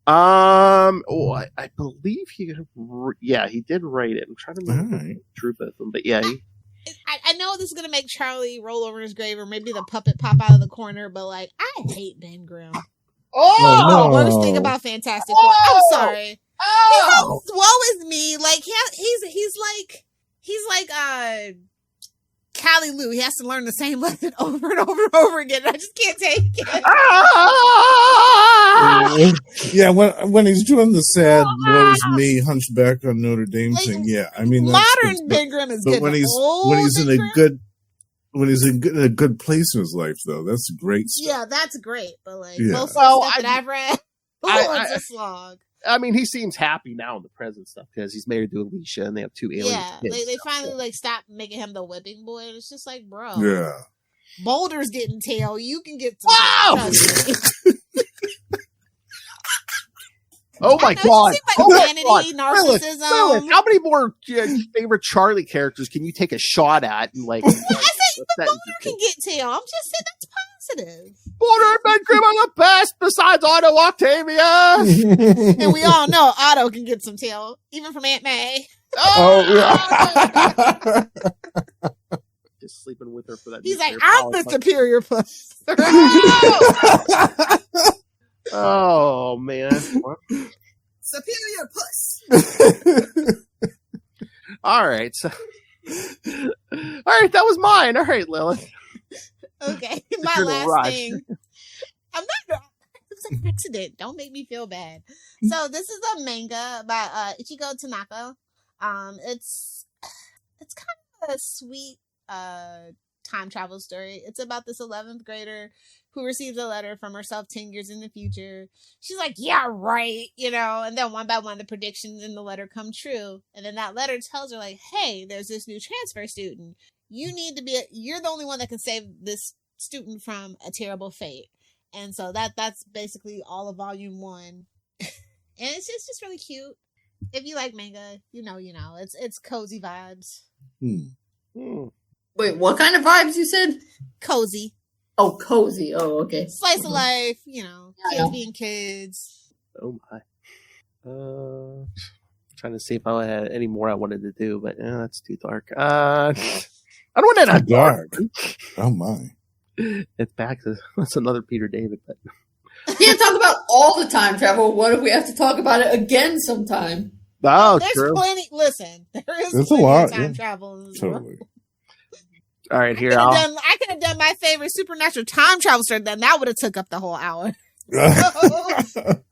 I believe he did write it. I'm trying to remember the truth of them, but yeah. I know this is gonna make Charlie roll over in his grave, or maybe the puppet pop out of the corner. But like, I hate Ben Grimm. No. Worst thing about Fantastic Four. I'm sorry. He's like, woe is me. Like he's like Callie Lou. He has to learn the same lesson over and over and over again. I just can't take it. Yeah, when he's doing the sad woe is me Hunchback on Notre Dame thing, yeah. I mean, modern Ben Grimm is good. When he's in a good place in his life, though, that's great stuff. Yeah, that's great. But like most stuff that I've read, it's a slog. I mean, he seems happy now in the present stuff because he's married to Alicia and they have 2 alien kids. They finally stopped making him the whipping boy. And it's just like, bro, yeah. Boulder's getting tail. You can get some. Wow! Oh my god! Vanity, narcissism. Lilith, how many more favorite Charlie characters can you take a shot at? And like, I said Boulder can get tail. I'm just saying that's positive. Boulder and Ben Grimm are the best besides Otto Octavia. And we all know Otto can get some tail, even from Aunt May. Yeah. Just sleeping with her for that. He's like, I'm the superior puss. Oh man. Superior puss. All right. So that was mine. All right, Lilith. Okay. My last thing. I'm not it was an accident. Don't make me feel bad. So this is a manga by Ichigo Tanaka. It's kind of a sweet time travel story. It's about this 11th grader who receives a letter from herself 10 years in the future. She's like, yeah, right, and then one by one the predictions in the letter come true. And then that letter tells her like, hey, there's this new transfer student. You're the only one that can save this student from a terrible fate. And so that's basically all of volume 1. And it's just really cute. If you like manga, you know, it's cozy vibes. Wait, what kind of vibes you said? Cozy. Oh, cozy. Oh, okay. Slice of life, kids being kids. Oh my. Trying to see if I had any more I wanted to do, but that's too dark. I don't want it that dark. Oh my. It's back to that's another Peter David, but we can't talk about all the time travel. What if we have to talk about it again sometime? Oh, there's true. Plenty. Listen, there's a lot. Time travel. Totally. All right, here I could have done my favorite supernatural time travel story. Then that would have took up the whole hour. I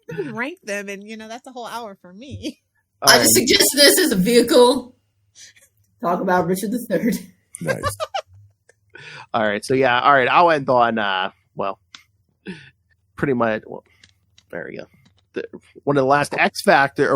could rank them, and that's a whole hour for me. I just suggest this as a vehicle. Talk about Richard III. Nice. All right, so yeah, all right. I'll end on pretty much. Well, there you go. One of the last X Factor the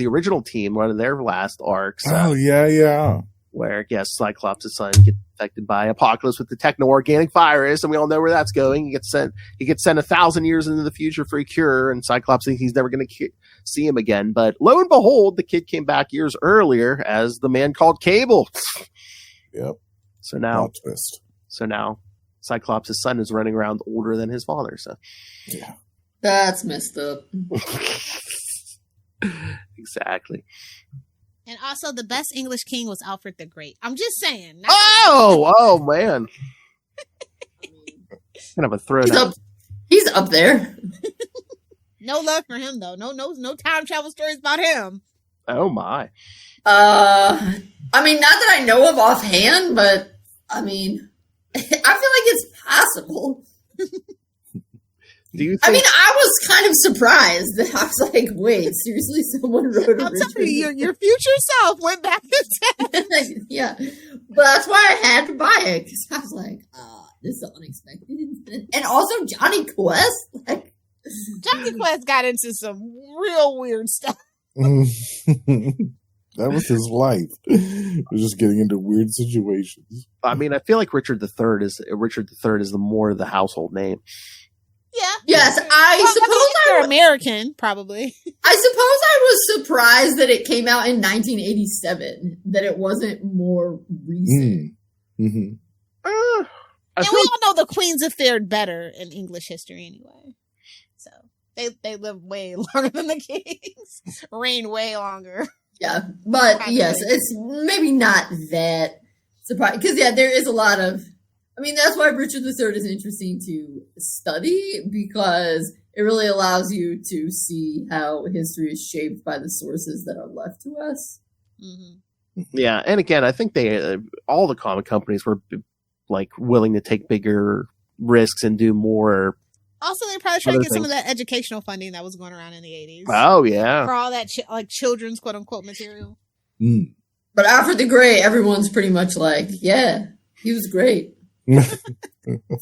original team, one of their last arcs. Yeah. Where Cyclops' son gets affected by Apocalypse with the techno-organic virus, and we all know where that's going. He gets sent 1,000 years into the future for a cure, and Cyclops thinks he's never going to see him again. But lo and behold, the kid came back years earlier as the man called Cable. Yep. So now, twist. Cyclops' son is running around older than his father. So yeah, that's messed up. Exactly. And also, the best English king was Alfred the Great. I'm just saying. Oh man. Kind of a throwdown. He's up there. No love for him though. No time travel stories about him. Oh my. I mean, not that I know of offhand, but I mean, I feel like it's possible. Do you? I mean, I was kind of surprised that I was like, "Wait, seriously? Someone wrote a I'm telling you, your future self went back in time." Yeah, but that's why I had to buy it because I was like, "This is unexpected." And also Johnny Quest, like Johnny Quest got into some real weird stuff. That was his life. He was just getting into weird situations. I mean, I feel like Richard III is the more the household name. Yeah. Yes, I suppose you're American, probably. I suppose I was surprised that it came out in 1987, that it wasn't more recent. Mm-hmm. And we all know the queens have fared better in English history anyway. So they live way longer than the kings. Reign way longer. Yeah, but yes, it's maybe not that surprising. Because, yeah, there is a lot of... I mean, that's why Richard III is interesting to study, because it really allows you to see how history is shaped by the sources that are left to us. Mm-hmm. Yeah, and again, I think all the comic companies were like willing to take bigger risks and do more. Also, they probably tried to get some of that educational funding that was going around in the 80s. Oh yeah, for all that like children's quote unquote material. Mm. But Alfred the Great, everyone's pretty much like, yeah, he was great. That's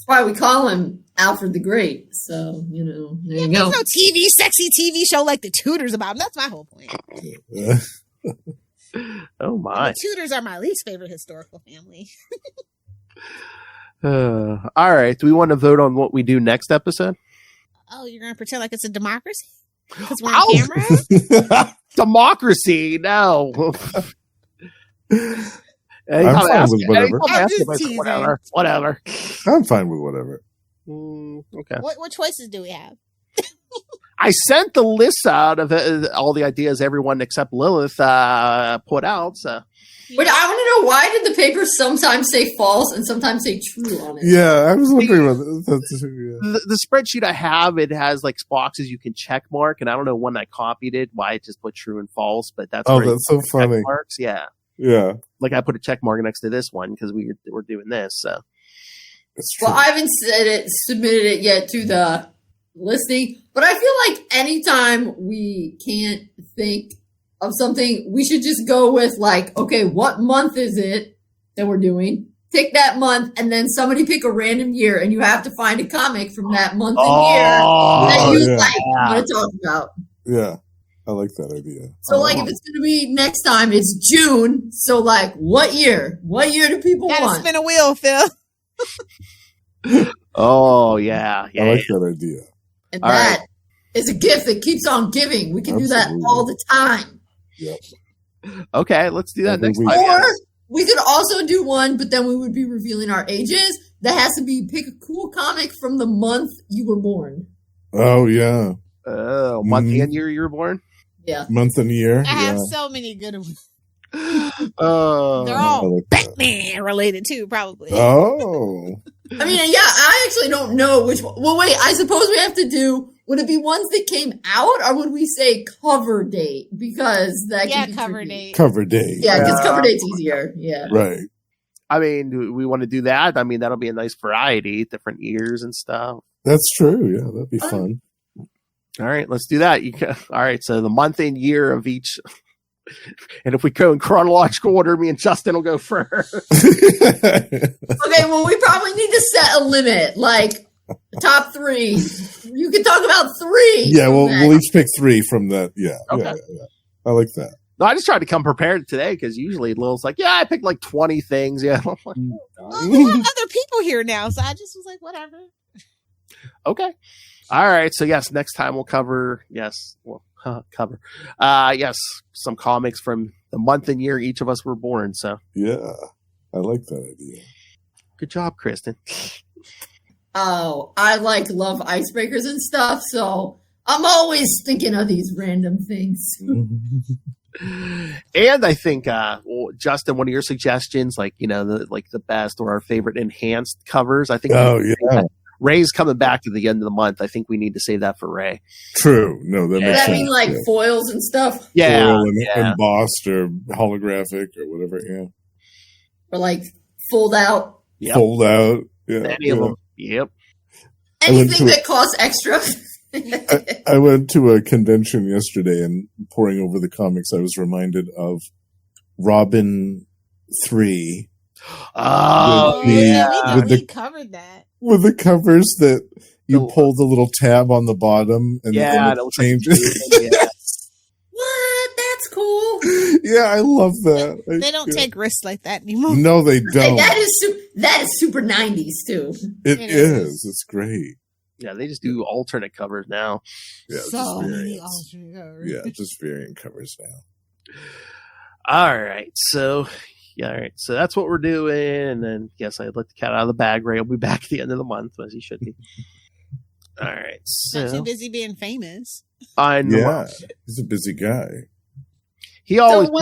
why we call him Alfred the Great. So, there you go. There's no sexy TV show like The Tudors about him. That's my whole point. Oh my. And the Tudors are my least favorite historical family. All right. Do we want to vote on what we do next episode? Oh, you're going to pretend like it's a democracy? Because we're on camera? Democracy? No. I'm fine with whatever. Whatever. I'm fine with whatever. Okay. What choices do we have? I sent the list out of all the ideas everyone except Lilith put out. So. But I want to know, why did the paper sometimes say false and sometimes say true on it? Yeah, I was wondering about that. The spreadsheet I have, it has like boxes you can check mark, and I don't know when I copied it, why it just put true and false, but that's so funny. Marks. Yeah. Yeah. Like I put a check mark next to this one because we're doing this. So. It's true. Well, I haven't submitted it yet to the listing, but I feel like anytime we can't think of something, we should just go with like, okay, what month is it that we're doing? Pick that month, and then somebody pick a random year, and you have to find a comic from that month and year that you want to talk about. Yeah. I like that idea. So, like, if it's going to be next time, it's June. So, like, what year? What year do people want? Gotta spin a wheel, Phil. Oh, yeah. I like that idea. And that is a gift that keeps on giving. We can do that all the time. Yep. Okay, let's do that next time. Or we could also do one, but then we would be revealing our ages. That has to be, pick a cool comic from the month you were born. Oh, yeah. Month and year you were born? Yeah. Month and year. I have so many good ones. They're Oh. all Batman related too, probably. Oh. I mean, yeah, I actually don't know which one. Well, wait, I suppose we have to do, would it be ones that came out, or would we say cover date? Because that can be cover tricky. date. Cover date. Yeah, because cover date's easier. Yeah. Right. I mean, do we want to do that? I mean, that'll be a nice variety, different years and stuff. That's true. Yeah, that'd be fun. All right, let's do that. All right, so the month and year of each. And if we go in chronological order, me and Justin will go first. Okay, well, we probably need to set a limit, like top 3. You can talk about 3. Yeah, we'll each pick 3 from that. Yeah, Okay. yeah. I like that. No, I just tried to come prepared today because usually Lil's like, yeah, I picked like 20 things. Yeah. I'm like, Well, we have other people here now, so I just was like, whatever. Okay. All right. So yes, next time we'll cover. Yes, some comics from the month and year each of us were born. So Yeah, I like that idea. good job, Kristen. Oh, I love icebreakers and stuff, so I'm always thinking of these random things. And I think, Justin, one of your suggestions, like the best or our favorite enhanced covers. I think. Oh yeah. Ray's coming back to the end of the month. I think we need to save that for Ray. True. No, that Does makes that sense. mean like foils and stuff? Yeah. Foil and embossed or holographic or whatever. Yeah. Or like fold out? Yep. Fold out. Yeah. Any of them. Yep. Anything that costs extra. I went to a convention yesterday, and pouring over the comics, I was reminded of Robin 3. Oh, we covered that. With the covers that you pull the little tab on the bottom and then it changes. What? That's cool. Yeah, I love that. They don't take risks like that anymore. No, they don't. That is super 90s too. It is. It's great. Yeah, they just do alternate covers now. Yeah, so many alternate covers. Yeah, just variant covers now. All right, so that's what we're doing. And then, yes, I'd let the cat out of the bag. Ray will be back at the end of the month, as he should be. All right, so not too busy being famous. I know. Yeah, he's a busy guy. He always. So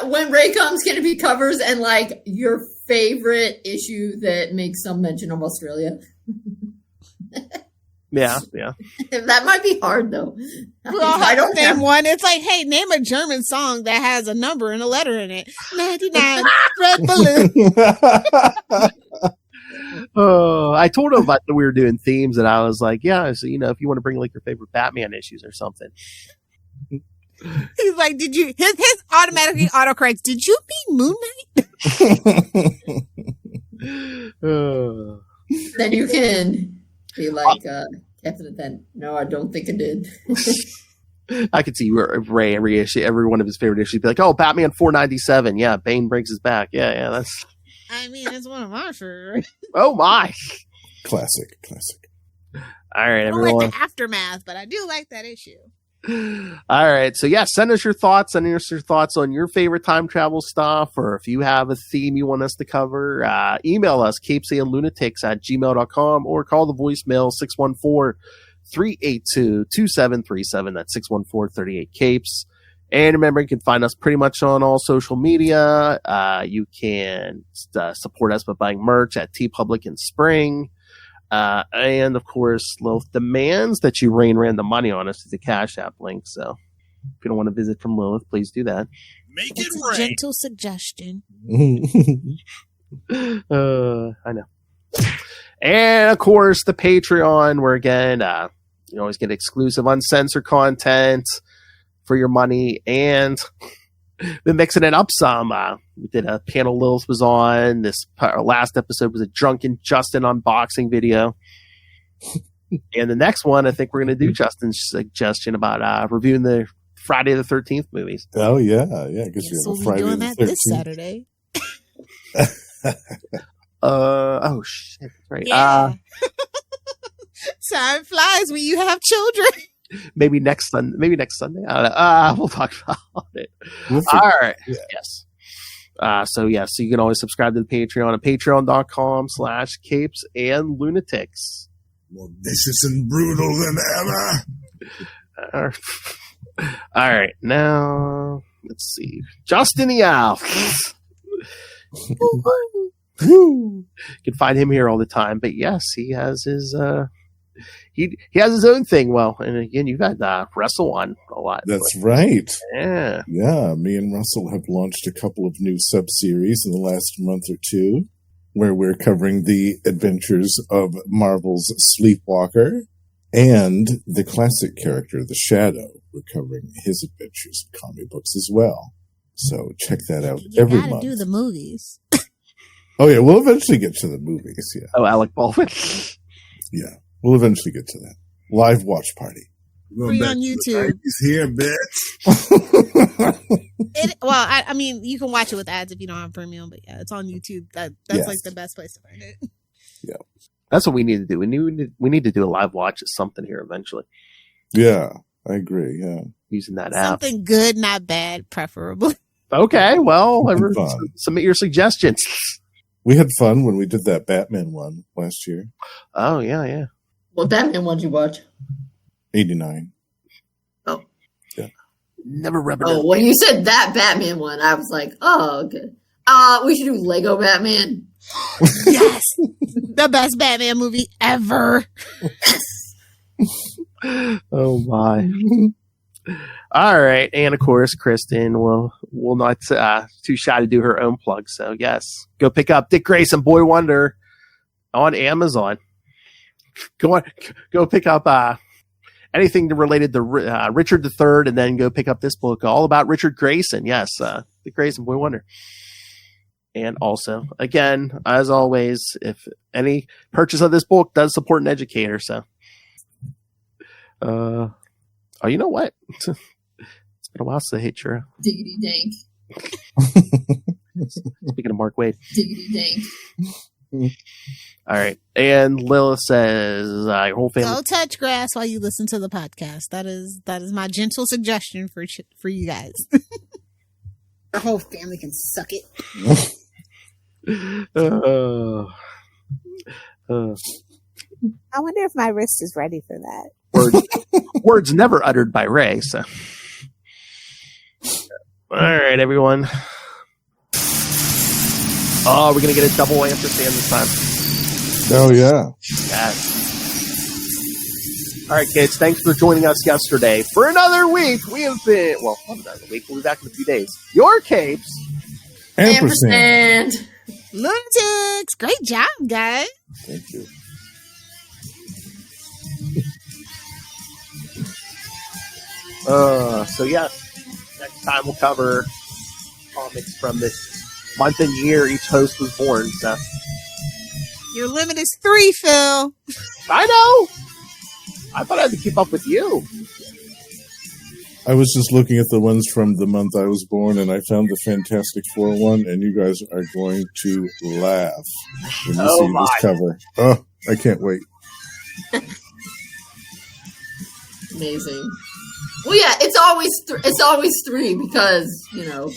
when Ray comes, can it be covers and like your favorite issue that makes some mention of Australia? Yeah. That might be hard though. Well, I don't name one. It's like, hey, name a German song that has a number and a letter in it. 99 red balloon. I told him about that we were doing themes, and I was like, yeah, so if you want to bring like your favorite Batman issues or something. He's like, did you? His automatically autocorrects. Did you mean Moon Knight? Then you can be like Captain Then. No, I don't think it did. I could see Ray every issue, every one of his favorite issues, be like, "Oh, Batman 497, yeah, Bane breaks his back, yeah, that's." I mean, it's one of my favorites. Oh my! Classic. All right, I everyone. don't like the aftermath, but I do like that issue. All right, so send us your thoughts. Send us your thoughts on your favorite time travel stuff, or if you have a theme you want us to cover, email us CapesandLunatics@gmail.com or call the voicemail 614-382-2737. That's 614-38-CAPES. And remember, you can find us pretty much on all social media. You can support us by buying merch at TeePublic in Spring. And of course, Lilith demands that you rain random money on us to the Cash App link. So if you don't want to visit from Lilith, please do that. Make it rain. A gentle suggestion. I know. And of course, the Patreon, where again, you always get exclusive uncensored content for your money, and been mixing it up some. We did a panel Lilith was on. This last episode was a Drunken Justin unboxing video. And the next one, I think we're going to do Justin's suggestion about reviewing the Friday the 13th movies. Oh, yeah. Because we'll be doing that this Saturday. Oh, shit. Right. Yeah. Time flies when you have children. Maybe next Sunday. We'll talk about it. All right. Yeah. Yes. So you can always subscribe to the Patreon at patreon.com/CapesandLunatics. More vicious and brutal than ever. All right. Now, let's see. Justin Yao. You can find him here all the time. But yes, he has his... He has his own thing. Well, and again, you got Russell on a lot. That's right. Yeah. Me and Russell have launched a couple of new sub-series in the last month or two, where we're covering the adventures of Marvel's Sleepwalker and the classic character, the Shadow. We're covering his adventures in comic books as well. So check that out every month. You gotta do the movies. Oh, yeah. We'll eventually get to the movies. Yeah. Oh, Alec Baldwin. Yeah. We'll eventually get to that. Live watch party. Free on YouTube. He's here, bitch. I mean, you can watch it with ads if you don't have premium, but yeah, it's on YouTube. That's like the best place to find it. Yeah. That's what we need to do. We need to do a live watch of something here eventually. Yeah, I agree. Yeah. Using that app. Something good, not bad, preferably. Okay, well, submit your suggestions. We had fun when we did that Batman one last year. Oh, yeah. What Batman one did you watch? 89. Oh. Yeah. Never rubbing when you said that Batman one, I was like, oh, okay. We should do Lego Batman. Yes, the best Batman movie ever. Oh my! All right, and of course, Kristen will not too shy to do her own plug. So yes, go pick up Dick Grayson, Boy Wonder on Amazon. Go pick up anything related to Richard III, and then go pick up this book all about Richard Grayson. Yes, Dick Grayson, Boy Wonder. And also, again, as always, if any purchase of this book does support an educator, so. Oh, you know what? It's been a while since I hate churro. Diggity dank. Speaking of Mark Waid. Diggity dank. All right. And Lilith says, your whole family. Go touch grass while you listen to the podcast. That is my gentle suggestion for you guys. Our whole family can suck it. I wonder if my wrist is ready for that. Words never uttered by Ray. So, all right, everyone. Oh, we're gonna get a double ampersand this time. Oh yeah. Yes. All right, kids. Thanks for joining us yesterday for another week. We have been not another week. We'll be back in a few days. Your capes. Ampersand. Lunatics. Great job, guys. Thank you. So yeah, next time we'll cover comics from this month and year each host was born. So Your limit is 3, Phil. I know. I thought I had to keep up with you. I was just looking at the ones from the month I was born, and I found the Fantastic Four one, and you guys are going to laugh when you see this cover. Oh, I can't wait. Amazing. Well, yeah, it's always 3 because, you know,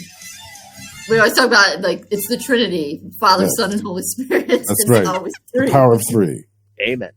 we always talk about like it's the Trinity, Father, Son, and Holy Spirit. That's right. Always 3. The power of 3. Amen.